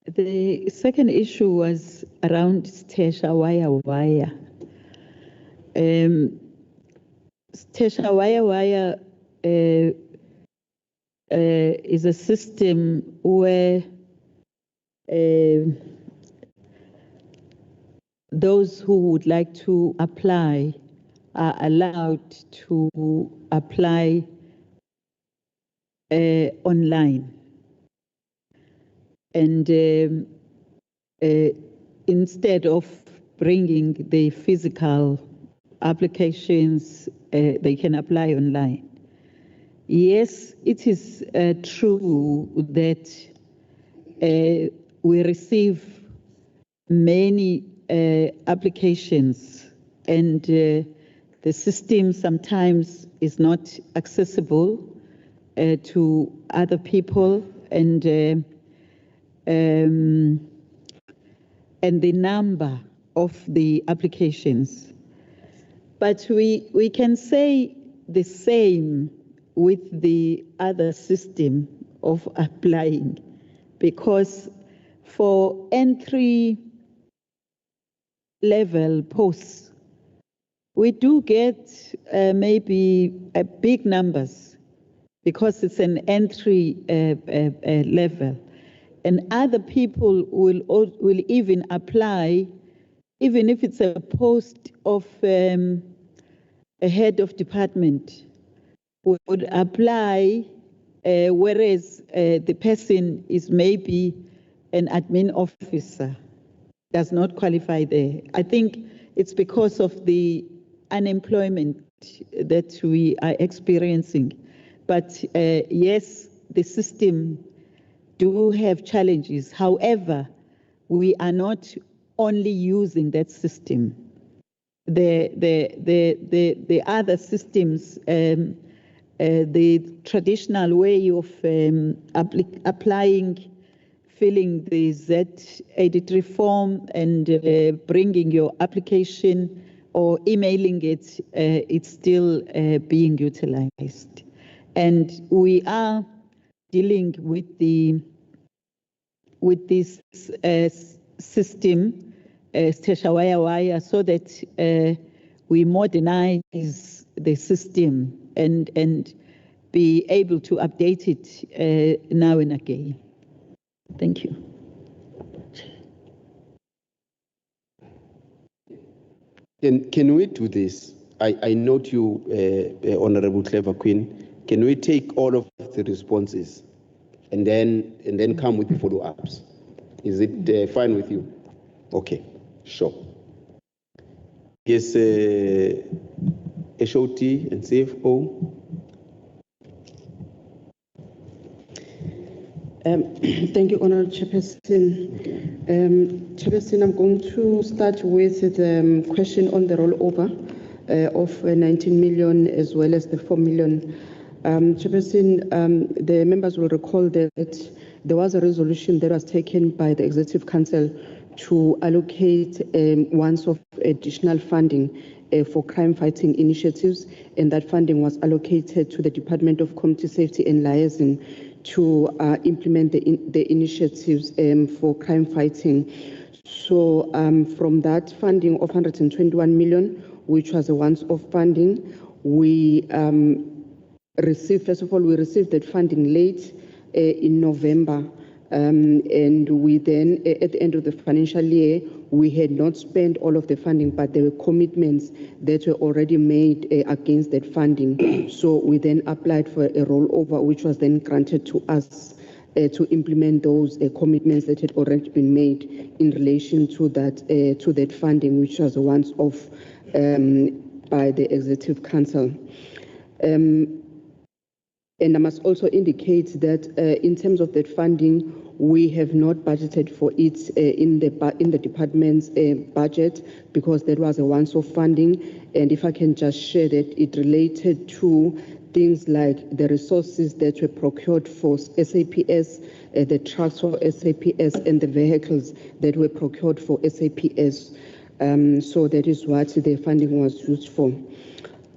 Speaker 4: The second issue was around Stesha Wire. Stesha Wire is a system where those who would like to apply are allowed to apply online. And instead of bringing the physical applications, they can apply online. Yes, it is true that we receive many applications, and the system sometimes is not accessible to other people, and the number of the applications. But we can say the same with the other system of applying, because for entry level posts, we do get maybe big numbers because it's an entry level. And other people will even apply, even if it's a post of a head of department, would apply, whereas the person is maybe an admin officer, does not qualify there. I think it's because of the unemployment that we are experiencing. But yes, the system do have challenges. However, we are not only using that system. The other systems, the traditional way of applying, filling the Z83 form and bringing your application or emailing it, it's still being utilized. And we are dealing with this system, Stesha Wire, so that we modernize the system and be able to update it now and again. Thank you.
Speaker 1: Can we do this? I note you, Honorable Clever Queen. Can we take all of the responses and then come with the follow-ups? Is it fine with you? Okay, sure. Yes, HOT and CFO.
Speaker 3: Thank you, Honourable Chairperson. Chairperson, I'm going to start with the question on the rollover of 19 million as well as the 4 million. Chairperson, the members will recall that there was a resolution that was taken by the Executive Council to allocate once of additional funding for crime-fighting initiatives, and that funding was allocated to the Department of Community Safety and Liaison to implement the initiatives for crime fighting. So from that funding of 121 million, which was a once-off funding, we received that funding late in November. And we then, at the end of the financial year, we had not spent all of the funding, but there were commitments that were already made against that funding. So we then applied for a rollover, which was then granted to us to implement those commitments that had already been made in relation to that funding, which was once off by the Executive Council. And I must also indicate that in terms of that funding, We have not budgeted for it in the department's budget because that was a once-off funding. And if I can just share that it related to things like the resources that were procured for SAPS, the trucks for SAPS, and the vehicles that were procured for SAPS. So that is what the funding was used for.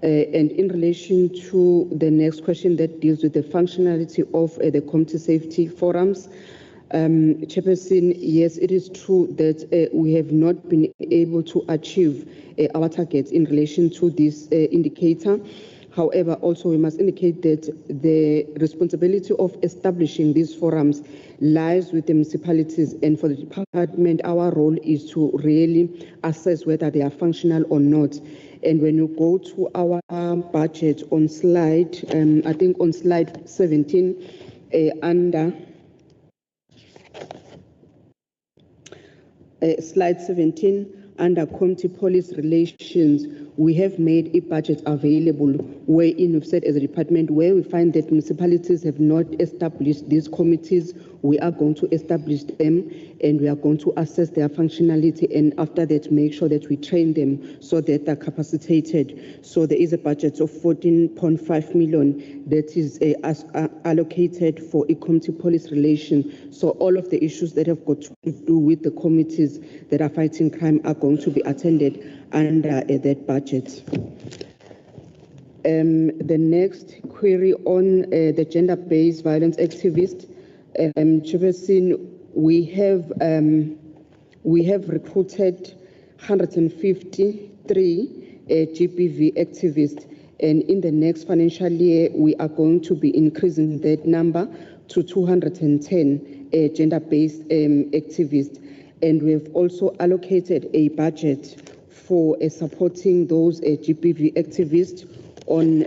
Speaker 3: And in relation to the next question that deals with the functionality of the community safety forums, Chairperson, yes, it is true that we have not been able to achieve our targets in relation to this indicator. However, also we must indicate that the responsibility of establishing these forums lies with the municipalities, and for the department, our role is to really assess whether they are functional or not. And when you go to our budget on slide, I think on slide 17, under slide 17, under community police relations, we have made a budget available wherein we've said as a department, where we find that municipalities have not established these committees, we are going to establish them and we are going to assess their functionality, and after that make sure that we train them so that they're capacitated. So there is a budget of 14.5 million that is allocated for a community police relation. So all of the issues that have got to do with the committees that are fighting crime are going to be attended under that budget. The next query on the gender-based violence activist, Chairperson, we have recruited 153 GBV activists, and in the next financial year we are going to be increasing that number to 210 gender-based activists, and we have also allocated a budget for supporting those GBV activists. On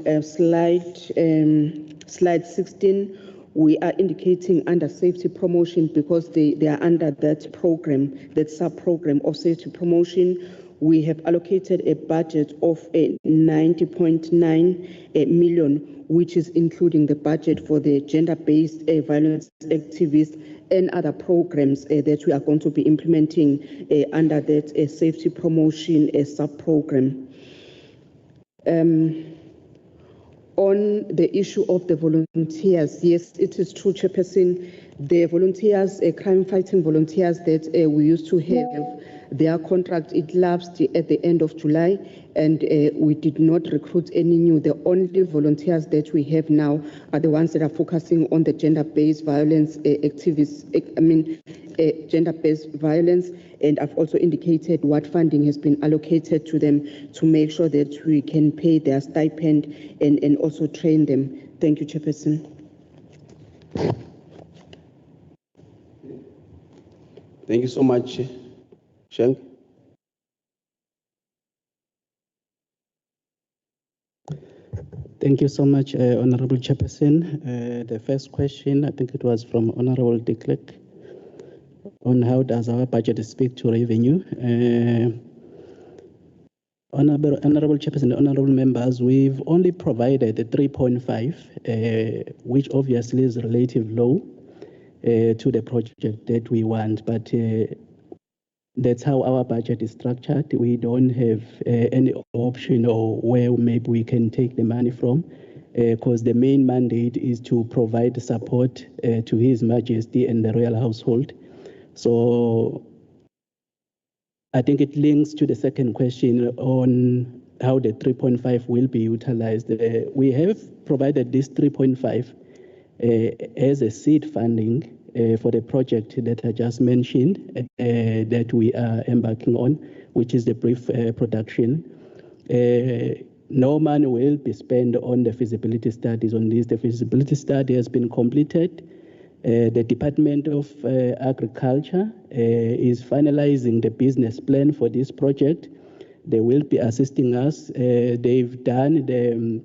Speaker 3: slide 16, we are indicating under safety promotion because they are under that program, that sub-program of safety promotion. We have allocated a budget of 90.9 million, which is including the budget for the gender-based violence activists and other programs that we are going to be implementing under that safety promotion sub-program. On the issue of the volunteers, yes, it is true, Chairperson, the volunteers, crime-fighting volunteers that we used to have, their contract, it lapsed at the end of July, and we did not recruit any new. The only volunteers that we have now are the ones that are focusing on the gender-based violence activists, gender-based violence, and I've also indicated what funding has been allocated to them to make sure that we can pay their stipend and also train them. Thank you, Chairperson.
Speaker 1: Thank you so much, Shank.
Speaker 9: Thank you so much, Honorable Chairperson. The first question, I think it was from Honorable de Klerk, on how does our budget speak to revenue. Honorable Chairperson, honorable members, we've only provided the 3.5, which obviously is relatively low to the project that we want, but that's how our budget is structured. We don't have any option or where maybe we can take the money from, because the main mandate is to provide support to His Majesty and the royal household. So I think it links to the second question on how the 3.5 will be utilized. We have provided this 3.5 as a seed funding for the project that I just mentioned that we are embarking on, which is the brief production. No money will be spent on the feasibility studies on this. The feasibility study has been completed. The Department of Agriculture is finalizing the business plan for this project. They will be assisting us. They've done the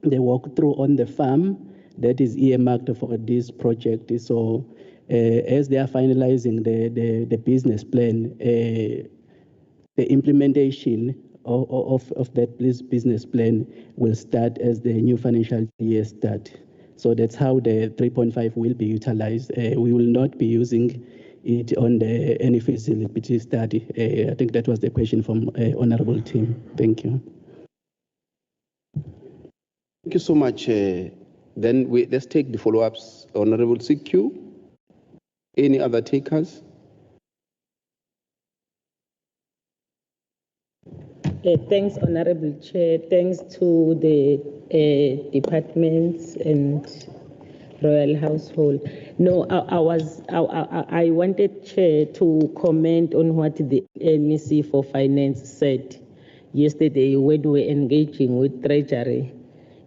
Speaker 9: walkthrough on the farm that is earmarked for this project. So as they are finalizing the business plan, the implementation of that business plan will start as the new financial year start. So that's how the 3.5 will be utilized. We will not be using it on any feasibility study. I think that was the question from Honorable Tim. Thank you.
Speaker 1: Thank you so much. Then let's take the follow-ups. Honorable CQ. Any other takers?
Speaker 5: Thanks, Honorable Chair. Thanks to the departments and Royal Household. No, I wanted Chair to comment on what the MEC for Finance said yesterday when we were engaging with Treasury.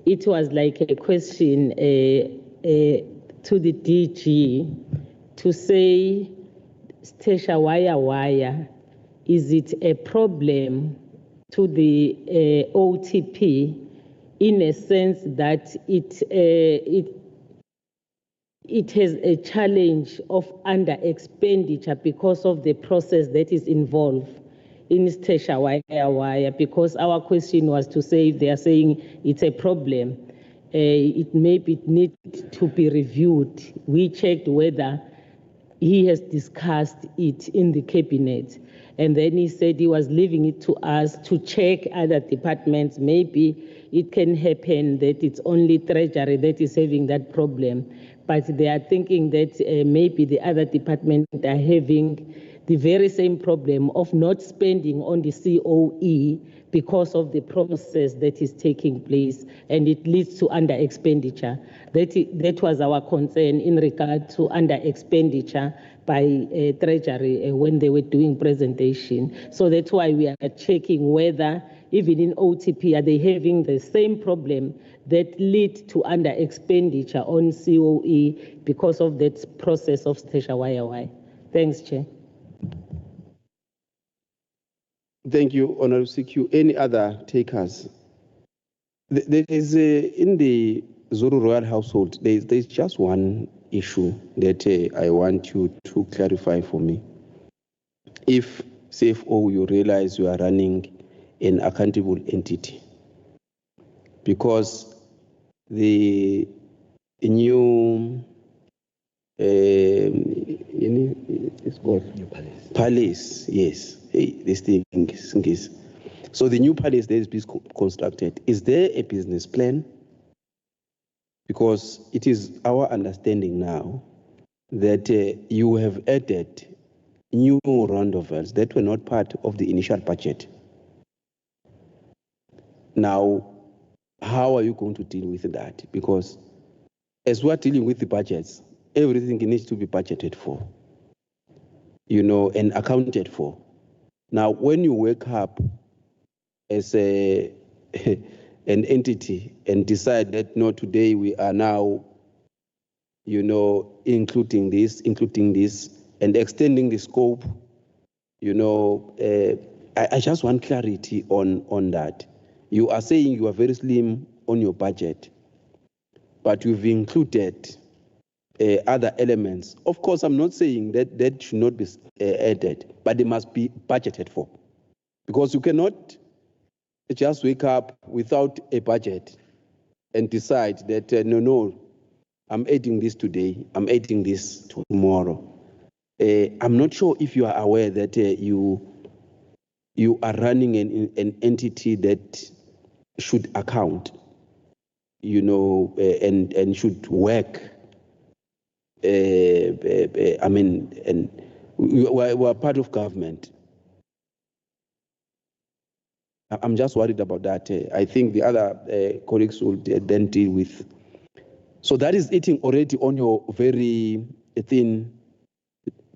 Speaker 5: It was like a question to the DG to say, Stesha wire, is it a problem to the OTP in a sense that it has a challenge of under expenditure because of the process that is involved in Stesha wire, because our question was to say if they are saying it's a problem, it maybe need to be reviewed. We checked whether he has discussed it in the cabinet, and then he said he was leaving it to us to check other departments. Maybe it can happen that it's only Treasury that is having that problem, but they are thinking that maybe the other departments are having the very same problem of not spending on the COE because of the process that is taking place, and it leads to under expenditure. That was our concern in regard to under expenditure by Treasury when they were doing presentation. So that's why we are checking whether even in OTP are they having the same problem that lead to under expenditure on COE because of that process of Stesha wire. Thanks, Chair.
Speaker 1: Thank you, Honorable CQ. Any other takers? There is in the Zulu Royal Household, there's just one issue that I want you to clarify for me. If CFO, you realize you are running an accountable entity, because the new it's called new palace, yes. This thing is. So the new palace that is being constructed, is there a business plan? Because it is our understanding now that you have added new roundabouts that were not part of the initial budget. Now, how are you going to deal with that? Because as we are dealing with the budgets, everything needs to be budgeted for, and accounted for. Now, when you wake up as an entity and decide that, no, today we are now, including this, and extending the scope, I just want clarity on that. You are saying you are very slim on your budget, but you've included other elements. Of course, I'm not saying that should not be added, but they must be budgeted for. Because you cannot just wake up without a budget and decide that, no, I'm adding this today, I'm adding this tomorrow. I'm not sure if you are aware that you are running an entity that should account, and should work. And we are part of government. I'm just worried about that. I think the other colleagues will then deal with. So that is eating already on your very thin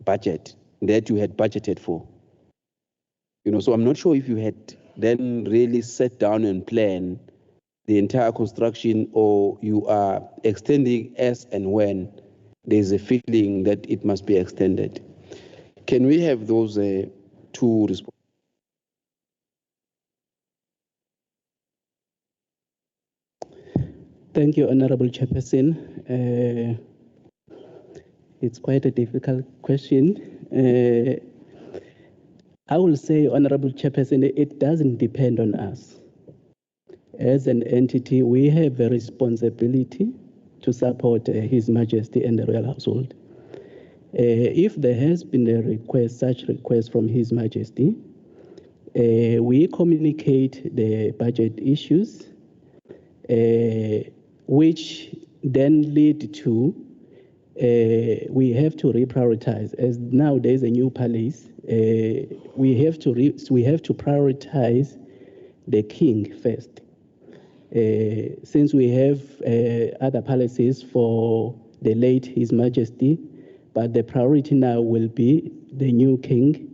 Speaker 1: budget that you had budgeted for. So I'm not sure if you had then really sat down and plan the entire construction, or you are extending as and when there's a feeling that it must be extended. Can we have those two responses?
Speaker 9: Thank you, Honorable Chairperson. It's quite a difficult question. I will say, Honorable Chairperson, it doesn't depend on us. As an entity, we have a responsibility to support His Majesty and the royal household. If there has been a request, such request from His Majesty, we communicate the budget issues, which then lead to we have to reprioritize. As now there's a new palace, we have to prioritize the king first. Since we have other palaces for the late His Majesty, but the priority now will be the new king.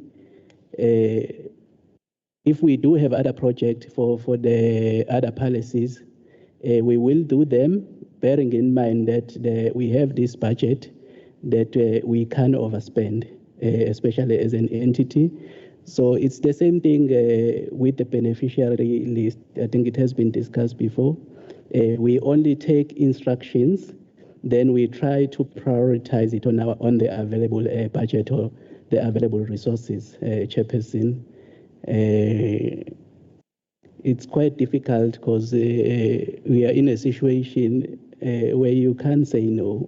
Speaker 9: If we do have other projects for the other palaces, we will do them, bearing in mind that we have this budget that we can't overspend, especially as an entity. So it's the same thing with the beneficiary list. I think it has been discussed before. We only take instructions, then we try to prioritize it on the available budget or the available resources, Chairperson. It's quite difficult because we are in a situation where you can't say no,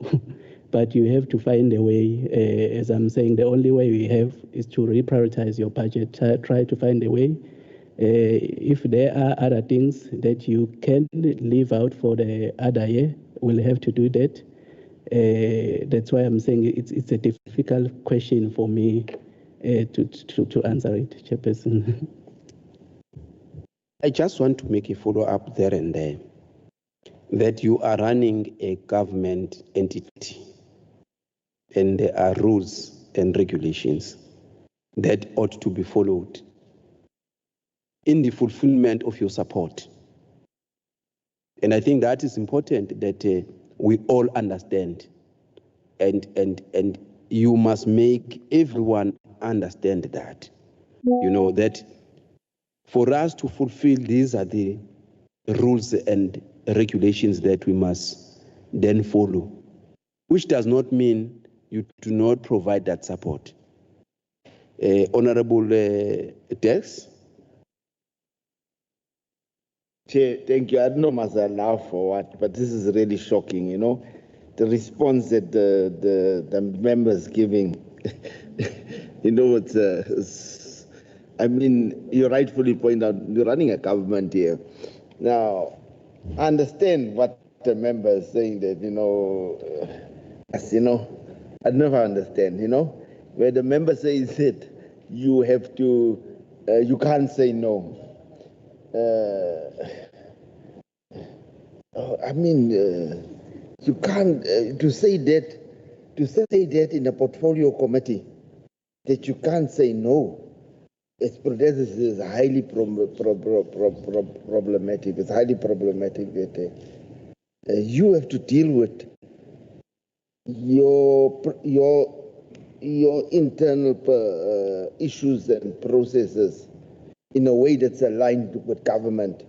Speaker 9: but you have to find a way. As I'm saying, the only way we have is to reprioritize your budget, try to find a way. If there are other things that you can leave out for the other year, we'll have to do that. That's why I'm saying it's a difficult question for me to answer it, Chairperson.
Speaker 1: I just want to make a follow-up there and there, that you are running a government entity, and there are rules and regulations that ought to be followed in the fulfillment of your support. And I think that is important that we all understand, and you must make everyone understand that, that for us to fulfill, these are the rules and regulations that we must then follow, which does not mean you do not provide that support. Honorable Dex.
Speaker 7: Chair, thank you. I don't know must I laugh for what, but this is really shocking, the response that the members giving. I mean, you rightfully point out, you're running a government here. Now, I understand what the member is saying that, I never understand, where the member says that you have to, you can't say no. You can't, to say that in a portfolio committee, that you can't say no. This is highly problematic. It's highly problematic that you have to deal with your internal issues and processes in a way that's aligned with government.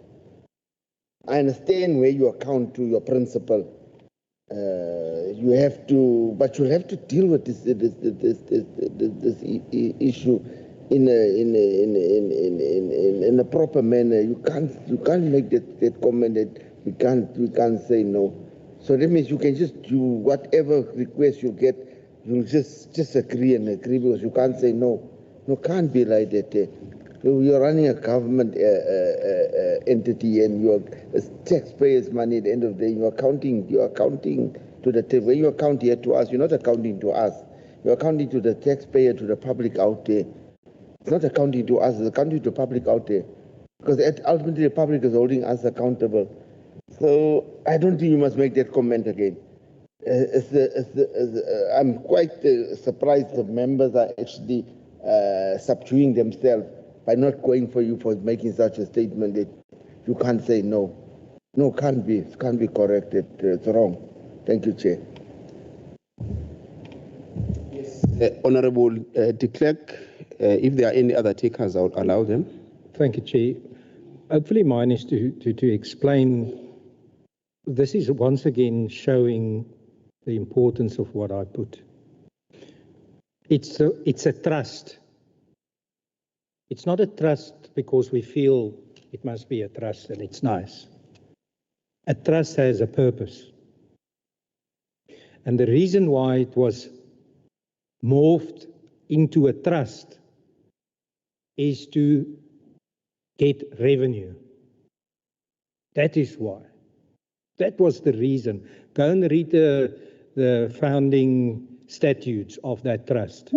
Speaker 7: I understand where you account to your principle. You have to, but you'll have to deal with this issue in a proper manner. You can't make that comment that we can't say no. So that means you can just do whatever request you get. You'll just agree because you can't say no. No, can't be like that. You're running a government entity, and you're taxpayers' money. At the end of the day, you're accounting to the when you account here to us, you're not accounting to us. You're accounting to the taxpayer, to the public out there. It's not accounting to us, it's accounting to the public out there. Because ultimately the public is holding us accountable. So I don't think you must make that comment again. I'm quite surprised that members are actually subduing themselves by not going for you for making such a statement that you can't say no. No, can't be. It can't be corrected. It's wrong. Thank you, Chair.
Speaker 1: Yes. Honorable de Klerk, if there are any other takers, I will allow them.
Speaker 10: Thank you, Chair. Hopefully mine is to explain. This is once again showing the importance of what I put. It's a trust. It's not a trust because we feel it must be a trust and it's nice. A trust has a purpose. And the reason why it was morphed into a trust is to get revenue. That is why. That was the reason. Go and read the founding statutes of that trust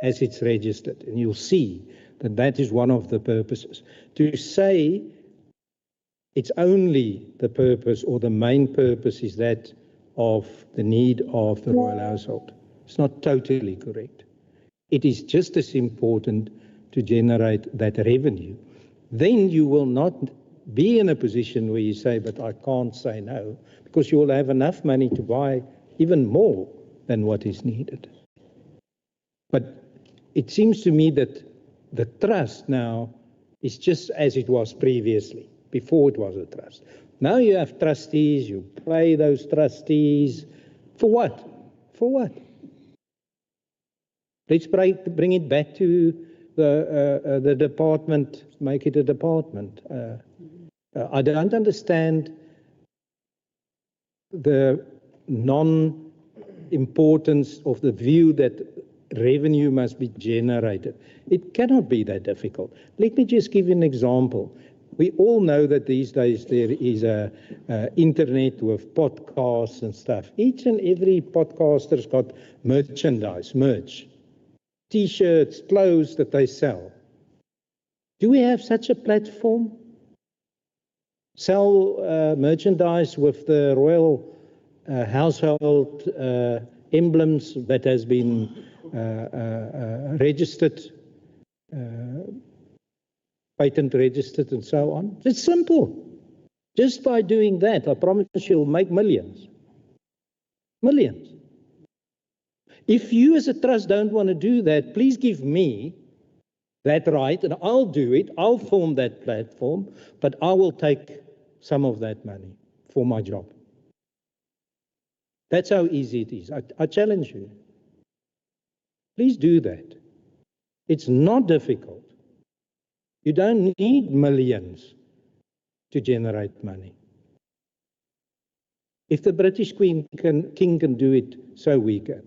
Speaker 10: as it's registered, and you'll see that that is one of the purposes. To say it's only the purpose or the main purpose is that of the need of the royal household. It's not totally correct. It is just as important to generate that revenue. Then you will not be in a position where you say, but I can't say no, because you will have enough money to buy even more than what is needed. But it seems to me that the trust now is just as it was previously, before it was a trust. Now you have trustees, you pay those trustees. For what? For what? Let's bring it back to the department, make it a department. I don't understand the non-importance of the view that revenue must be generated. It cannot be that difficult. Let me just give you an example. We all know that these days there is a internet with podcasts and stuff. Each and every podcaster's got merchandise, merch, T-shirts, clothes that they sell. Do we have such a platform? Sell merchandise with the royal household emblems that has been registered, patent registered and so on. It's simple. Just by doing that, I promise you'll make millions. Millions. If you as a trust don't want to do that, please give me that right and I'll do it. I'll form that platform, but I will take some of that money for my job. That's how easy it is. I challenge you. Please do that. It's not difficult. You don't need millions to generate money. If the British King can do it, so we can.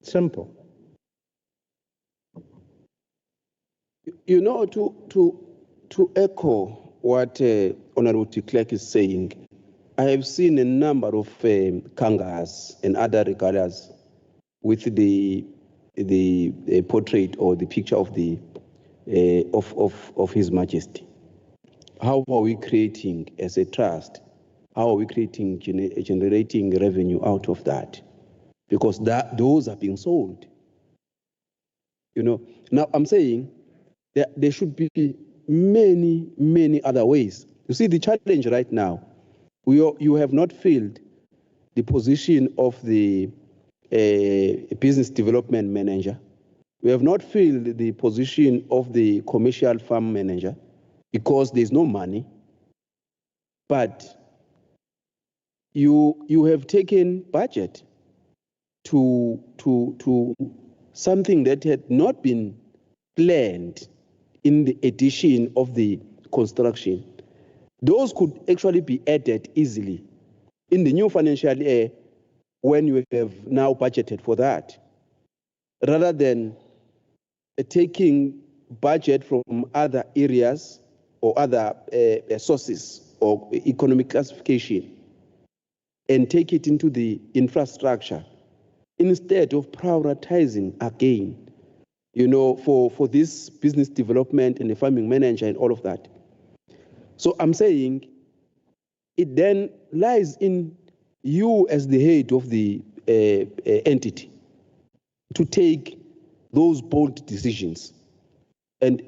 Speaker 10: Simple.
Speaker 1: You know, to echo what Honorable de Klerk is saying, I have seen a number of kangas and other regalas with the portrait or the picture of the of His Majesty. How are we creating as a trust? How are we creating generating revenue out of that? Because those are being sold. You know, now I'm saying that there should be many other ways. You see, the challenge right now, you have not filled the position of the business development manager. We have not filled the position of the commercial farm manager because there's no money. But you have taken budget to something that had not been planned in the addition of the construction. Those could actually be added easily in the new financial year when you have now budgeted for that, rather than taking budget from other areas or other sources or economic classification and take it into the infrastructure instead of prioritizing again, you know, for this business development and the farming manager and all of that. So I'm saying it then lies in you as the head of the entity to take those bold decisions. And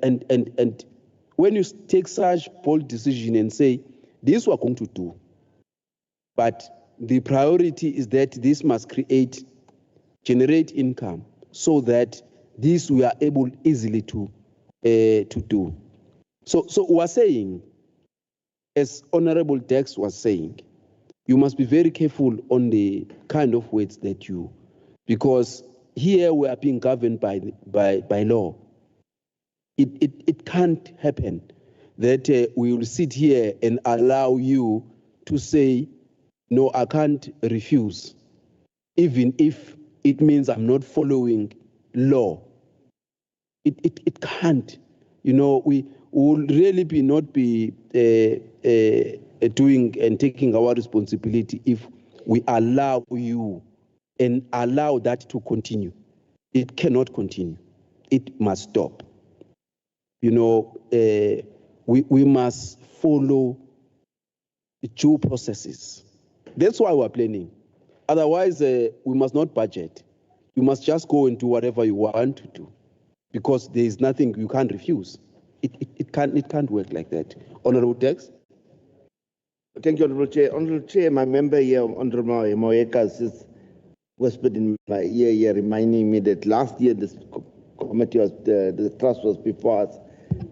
Speaker 1: when you take such bold decision and say, this we're going to do, but the priority is that this must generate income so that this we are able easily to do. So we're saying, as Honorable Dex was saying, you must be very careful on the kind of words that you, because here we are being governed by law. It can't happen that we will sit here and allow you to say, no, I can't refuse. even if it means I'm not following law. It can't. You know, we will really not be doing and taking our responsibility if we allow you and allow that to continue. It cannot continue. It must stop. You know, we must follow due processes. That's why we're planning. Otherwise, we must not budget. You must just go and do whatever you want to do, because there is nothing you can't refuse. It can't work like that. Honorable Dex.
Speaker 7: Thank you, Honorable Chair. Honorable Chair, my member here, Honorable Moekas, just whispered in my ear here, reminding me that last year this committee was, the trust was before us,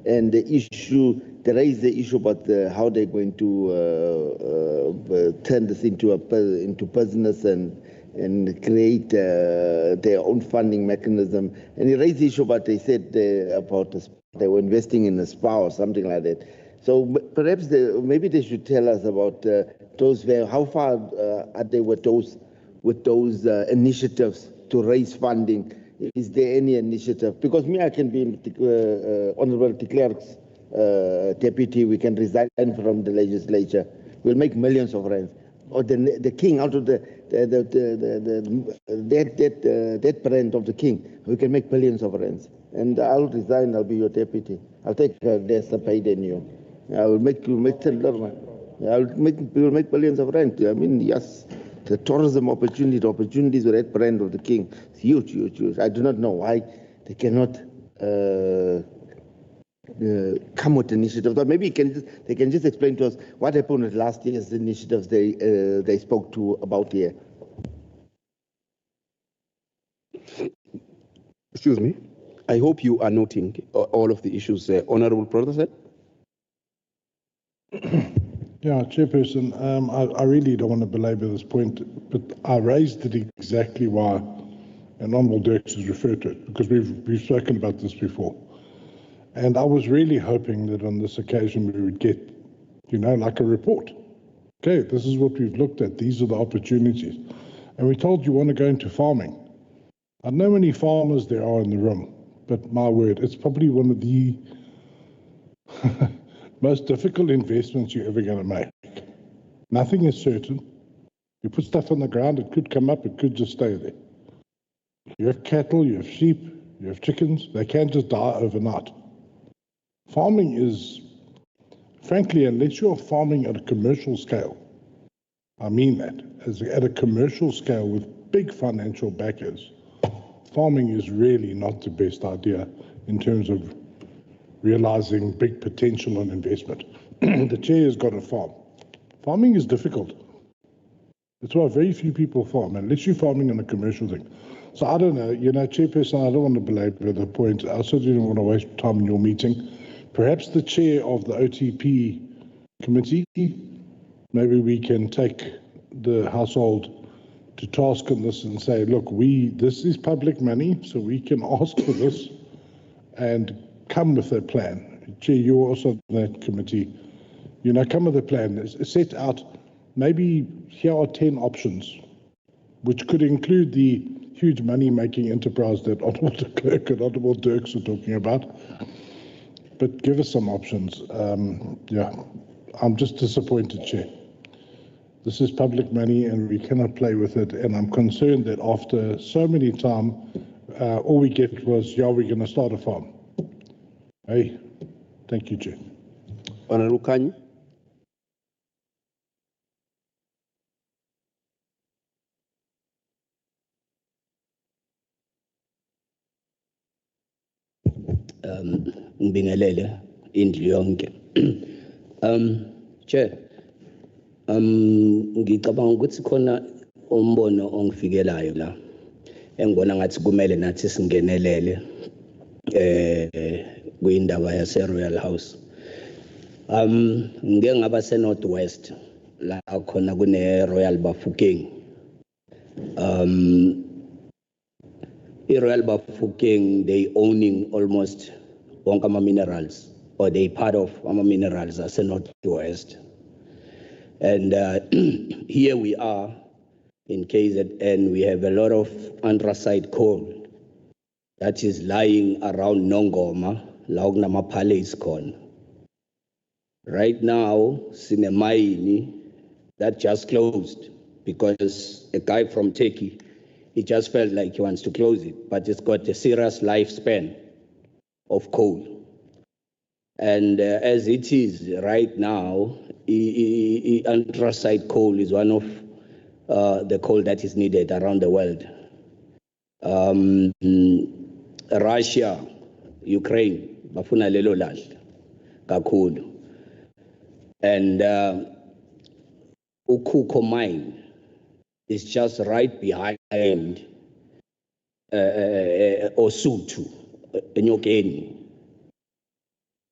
Speaker 7: and they raised the issue about how they're going to turn this into business and create their own funding mechanism. And he raised the issue about, they said about they were investing in a spa or something like that. So perhaps maybe they should tell us about those. How far are they with those initiatives to raise funding? Is there any initiative? Because me, I can be Honorable de Klerk's deputy. We can resign from the legislature. We'll make millions of rands. Or the king, out of that brand of the king, we can make billions of rands. And I'll resign. I'll be your deputy. I'll take less pay than you. I will make $10. We'll make billions of rand. I mean, yes, the tourism opportunities with that brand of the king is huge, huge, huge. I do not know why they cannot come with initiatives. But maybe they can just explain to us what happened with last year's initiatives they spoke to about here.
Speaker 1: Excuse me. I hope you are noting all of the issues, Honorable Protestant.
Speaker 2: Yeah, Chairperson, I really don't want to belabor this point, but I raised it exactly why, and Honourable Dirks has referred to it, because we've spoken about this before. And I was really hoping that on this occasion we would get, like a report. Okay, this is what we've looked at. These are the opportunities. And we told you want to go into farming. I don't know how many farmers there are in the room, but my word, it's probably one of the most difficult investments you're ever going to make. Nothing is certain. You put stuff on the ground, it could come up, it could just stay there. You have cattle, you have sheep, you have chickens, they can't just die overnight. Farming is, frankly, unless you're farming at a commercial scale, I mean that, at a commercial scale with big financial backers, farming is really not the best idea in terms of realizing big potential on investment. The chair has got a farm. Farming is difficult. That's why very few people farm, unless you're farming on a commercial thing. So I don't know, Chairperson, I don't want to belabor the point. I certainly don't want to waste time in your meeting. Perhaps the chair of the OTP committee, maybe we can take the household to task on this and say, look, this is public money, so we can ask for this and come with a plan. Chair, you're also on that committee. Come with a plan. Set out, maybe here are 10 options, which could include the huge money-making enterprise that Honourable de Klerk and Honourable Dirks are talking about. But give us some options. I'm just disappointed, Chair. This is public money and we cannot play with it. And I'm concerned that after so many time, all we get was, we're going to start a farm. Hey, thank you, Chair.
Speaker 1: Honorable Kanye.
Speaker 11: Ngibingelele indlu yonke. Chair, ngicabanga ukuthi khona umbono ongifikelayo la engibona ngathi kumele nathi singenelele kuyindaba yase Royal House. Ngeke ngaba se North West la khona kune Royal Bafokeng. Royal Bafokeng, they owning almost wonke minerals, or they part of minerals as a North West. And here we are in KZN, we have a lot of anthracite coal that is lying around Nongoma, la okunamaphale khona. Right now, Sinemaini, that just closed because a guy from Turkey, he just felt like he wants to close it, but it's got a serious lifespan of coal. And as it is right now, anthracite coal is one of the coal that is needed around the world. Russia, Ukraine, bafuna lelo lahla kakhulu. And Ukuko mine is just right behind Osutu, Enyokeni.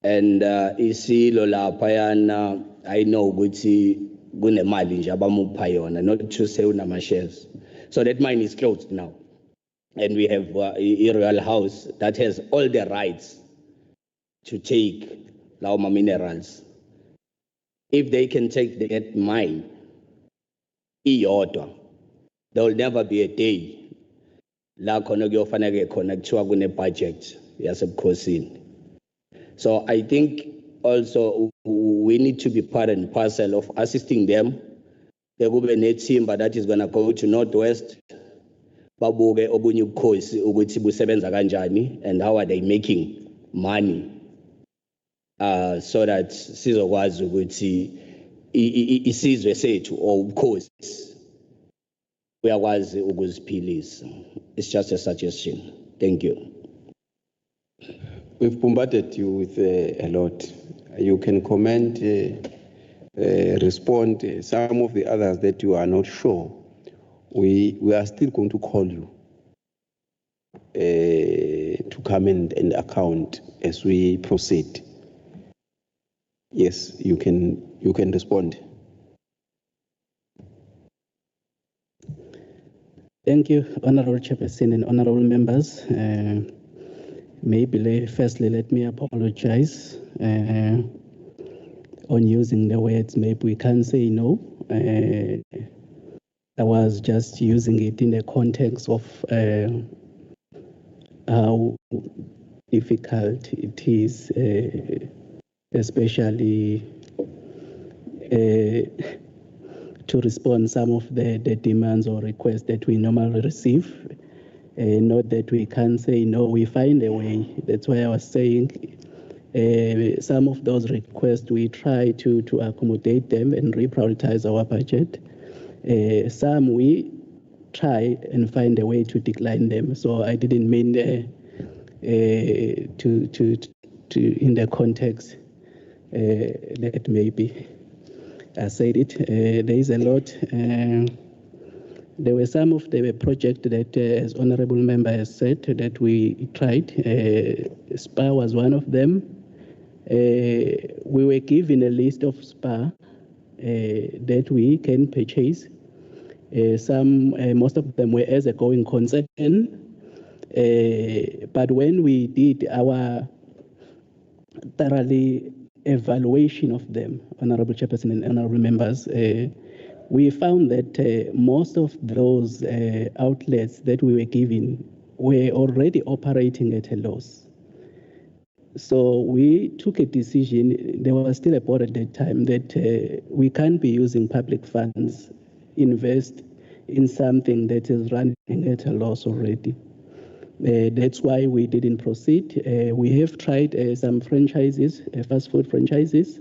Speaker 11: And isilo laphayana, I know ukuthi kunemali nje abamupha yona, not to say unama shares. So that mine is closed now. And we have a royal house that has all the rights to take lauma minerals. If they can take that mine, iyodwa, there will never be a day la khona kuyofanele khona kuthiwa kune budget yasebukhosini. So I think also we need to be part and parcel of assisting them. There will be a team that is going to go to Northwest, babuke obunye ubukhosi ukuthi busebenza kanjani and how are they making money, so that sizokwazi ukuthi isizwe sethu or ubukhosi uyakwazi ukuziphilisa. It's just a suggestion. Thank you.
Speaker 1: We've bombarded you with a lot. You can comment, respond. Some of the others that you are not sure, we are still going to call you to come and account as we proceed. Yes, you can respond.
Speaker 9: Thank you, Honorable Chairperson and honorable members. Firstly, let me apologize on using the words maybe we can't say no. I was just using it in the context of how difficult it is, especially to respond some of the demands or requests that we normally receive. Not that we can't say no, we find a way. That's why I was saying some of those requests we try to accommodate them and reprioritize our budget. Some we try and find a way to decline them. So I didn't mean to in the context that maybe I said it. There is a lot. There were some of the projects that, as honorable member has said, that we tried. SPA was one of them. We were given a list of SPA that we can purchase. Most of them were as a going concern. But when we did our thoroughly evaluation of them, Honorable Chairperson and honorable members, we found that most of those outlets that we were given were already operating at a loss. So we took a decision, there was still a board at that time, that we can't be using public funds, invest in something that is running at a loss already. That's why we didn't proceed. We have tried some franchises, fast food franchises.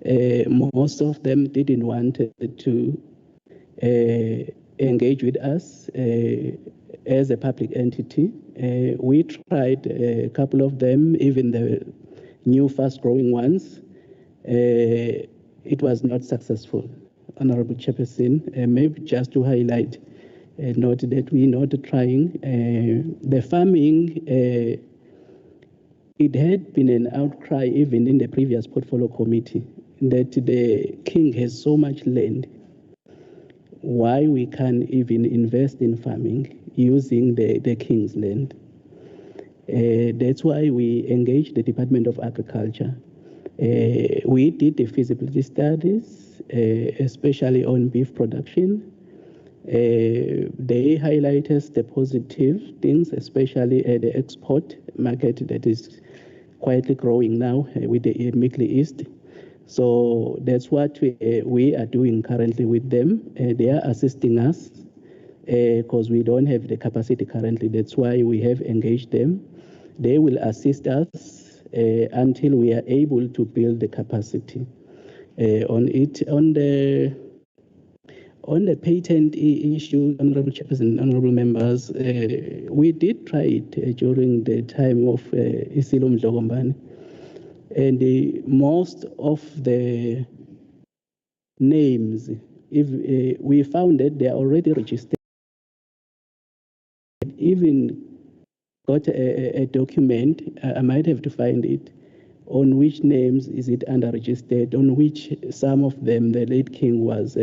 Speaker 9: Most of them didn't want to engage with us as a public entity. We tried a couple of them, even the new fast-growing ones. It was not successful, Honorable Chairperson. Maybe just to highlight, note that we're not trying. The farming, it had been an outcry even in the previous portfolio committee that the king has so much land. Why we can't even invest in farming using the king's land? That's why we engaged the Department of Agriculture. We did the feasibility studies, especially on beef production. They highlighted the positive things, especially the export market that is quietly growing now with the Middle East. So that's what we are doing currently with them. They are assisting us because we don't have the capacity currently. That's why we have engaged them. They will assist us until we are able to build the capacity on it. On the patent issue, Honorable Chairperson, Honorable Members, we did try it during the time of Isilo Mdlogombane, and most of the names, if we found that they are already registered, even got a document, I might have to find it, on which names is it under registered, on which some of them, the late king was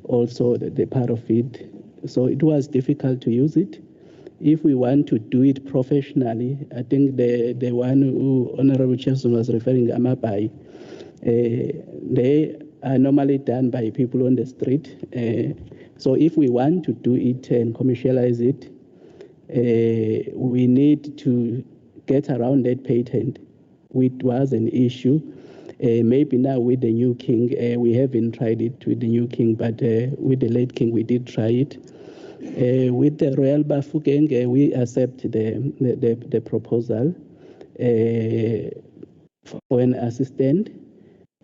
Speaker 9: also the part of it. So it was difficult to use it. If we want to do it professionally, I think the one who Honorable Chairman was referring to, Amabai, they are normally done by people on the street. So if we want to do it and commercialize it, we need to get around that patent, which was an issue. Maybe now with the new king, we haven't tried it with the new king, but with the late king, we did try it. With the Royal Bafokeng, we accept the proposal for an assistant.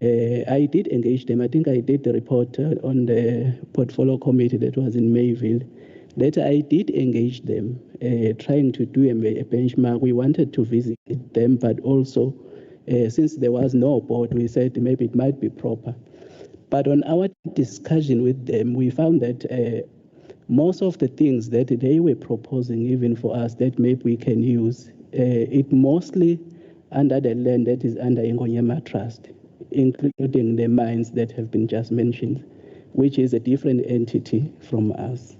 Speaker 9: I did engage them. I think I did the report on the portfolio committee that was in Mayville, that I did engage them, trying to do a benchmark. We wanted to visit them, but also since there was no board, we said maybe it might be proper. But on our discussion with them, we found that most of the things that they were proposing, even for us, that maybe we can use, it mostly under the land that is under Ingonyama Trust, including the mines that have been just mentioned, which is a different entity from us.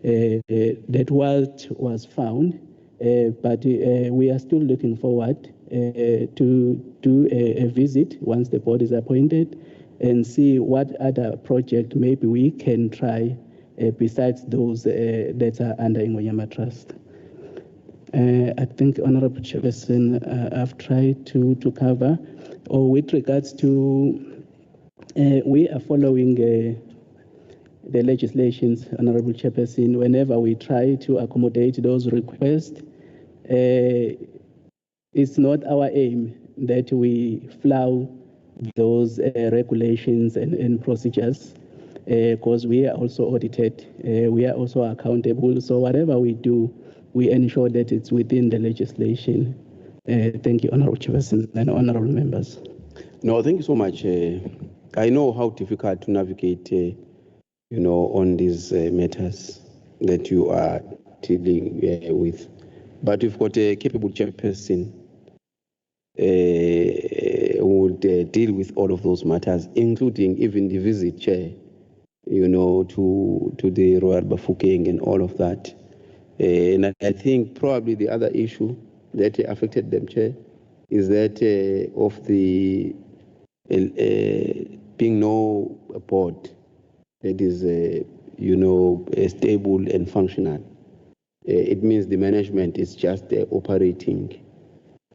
Speaker 9: That was found, but we are still looking forward to do a visit once the board is appointed and see what other project maybe we can try besides those that are under Ingonyama Trust. I think, Honorable Chairperson, I've tried to cover, or with regards to, we are following the legislations, Honorable Chairperson. Whenever we try to accommodate those requests, it's not our aim that we flout those regulations and procedures, because we are also audited, we are also accountable. So whatever we do, we ensure that it's within the legislation. Thank you, Honorable Chairperson and honorable members.
Speaker 1: No, thank you so much. I know how difficult to navigate, on these matters that you are dealing with. But we've got a capable chairperson who would deal with all of those matters, including even the visit, Chair, to the Royal Bafokeng and all of that. And I think probably the other issue that affected them, Chair, is that of the being no board that is, stable and functional. It means the management is just operating,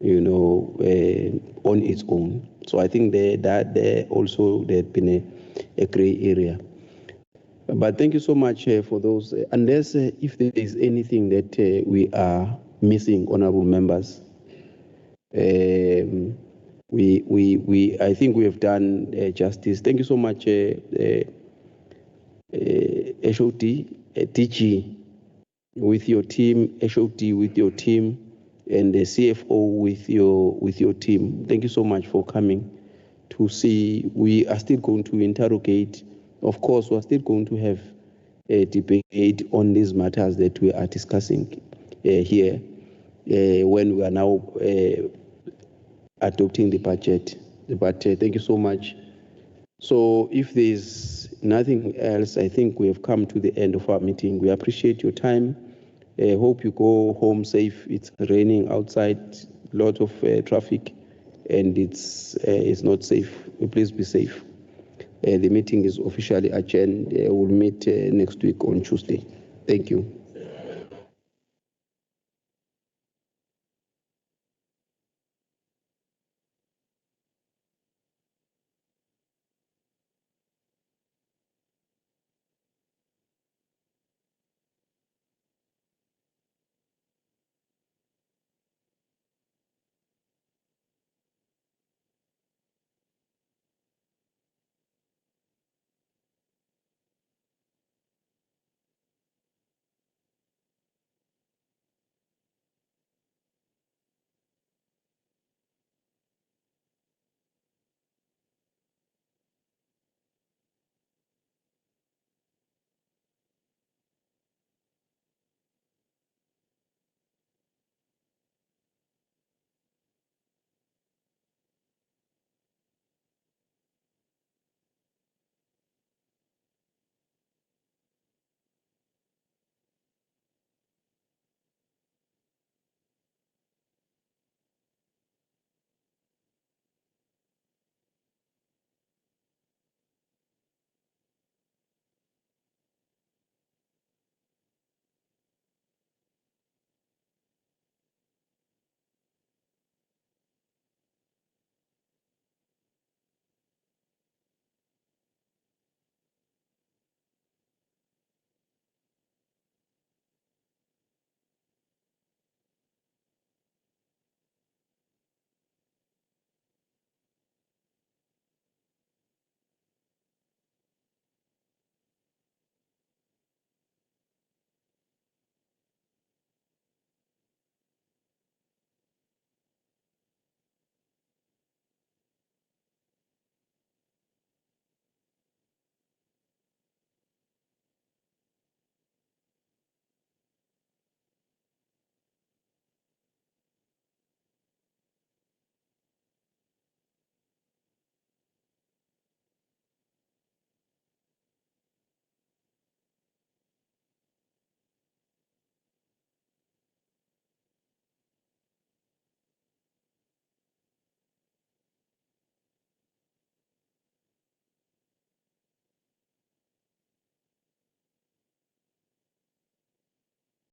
Speaker 1: on its own. So I think that there also there had been a gray area. But thank you so much for those. Unless if there is anything that we are missing, honorable members, I think we have done justice. Thank you so much, HOD, DG with your team, HOD with your team, and the CFO with your team. Thank you so much for coming to see. We are still going to interrogate. Of course, we are still going to have a debate on these matters that we are discussing here when we are now adopting the budget. But thank you so much. So if there's nothing else, I think we have come to the end of our meeting. We appreciate your time. Hope you go home safe. It's raining outside, lot of traffic, and it's not safe. Please be safe. the meeting is officially adjourned. We'll meet next week on Tuesday. Thank you.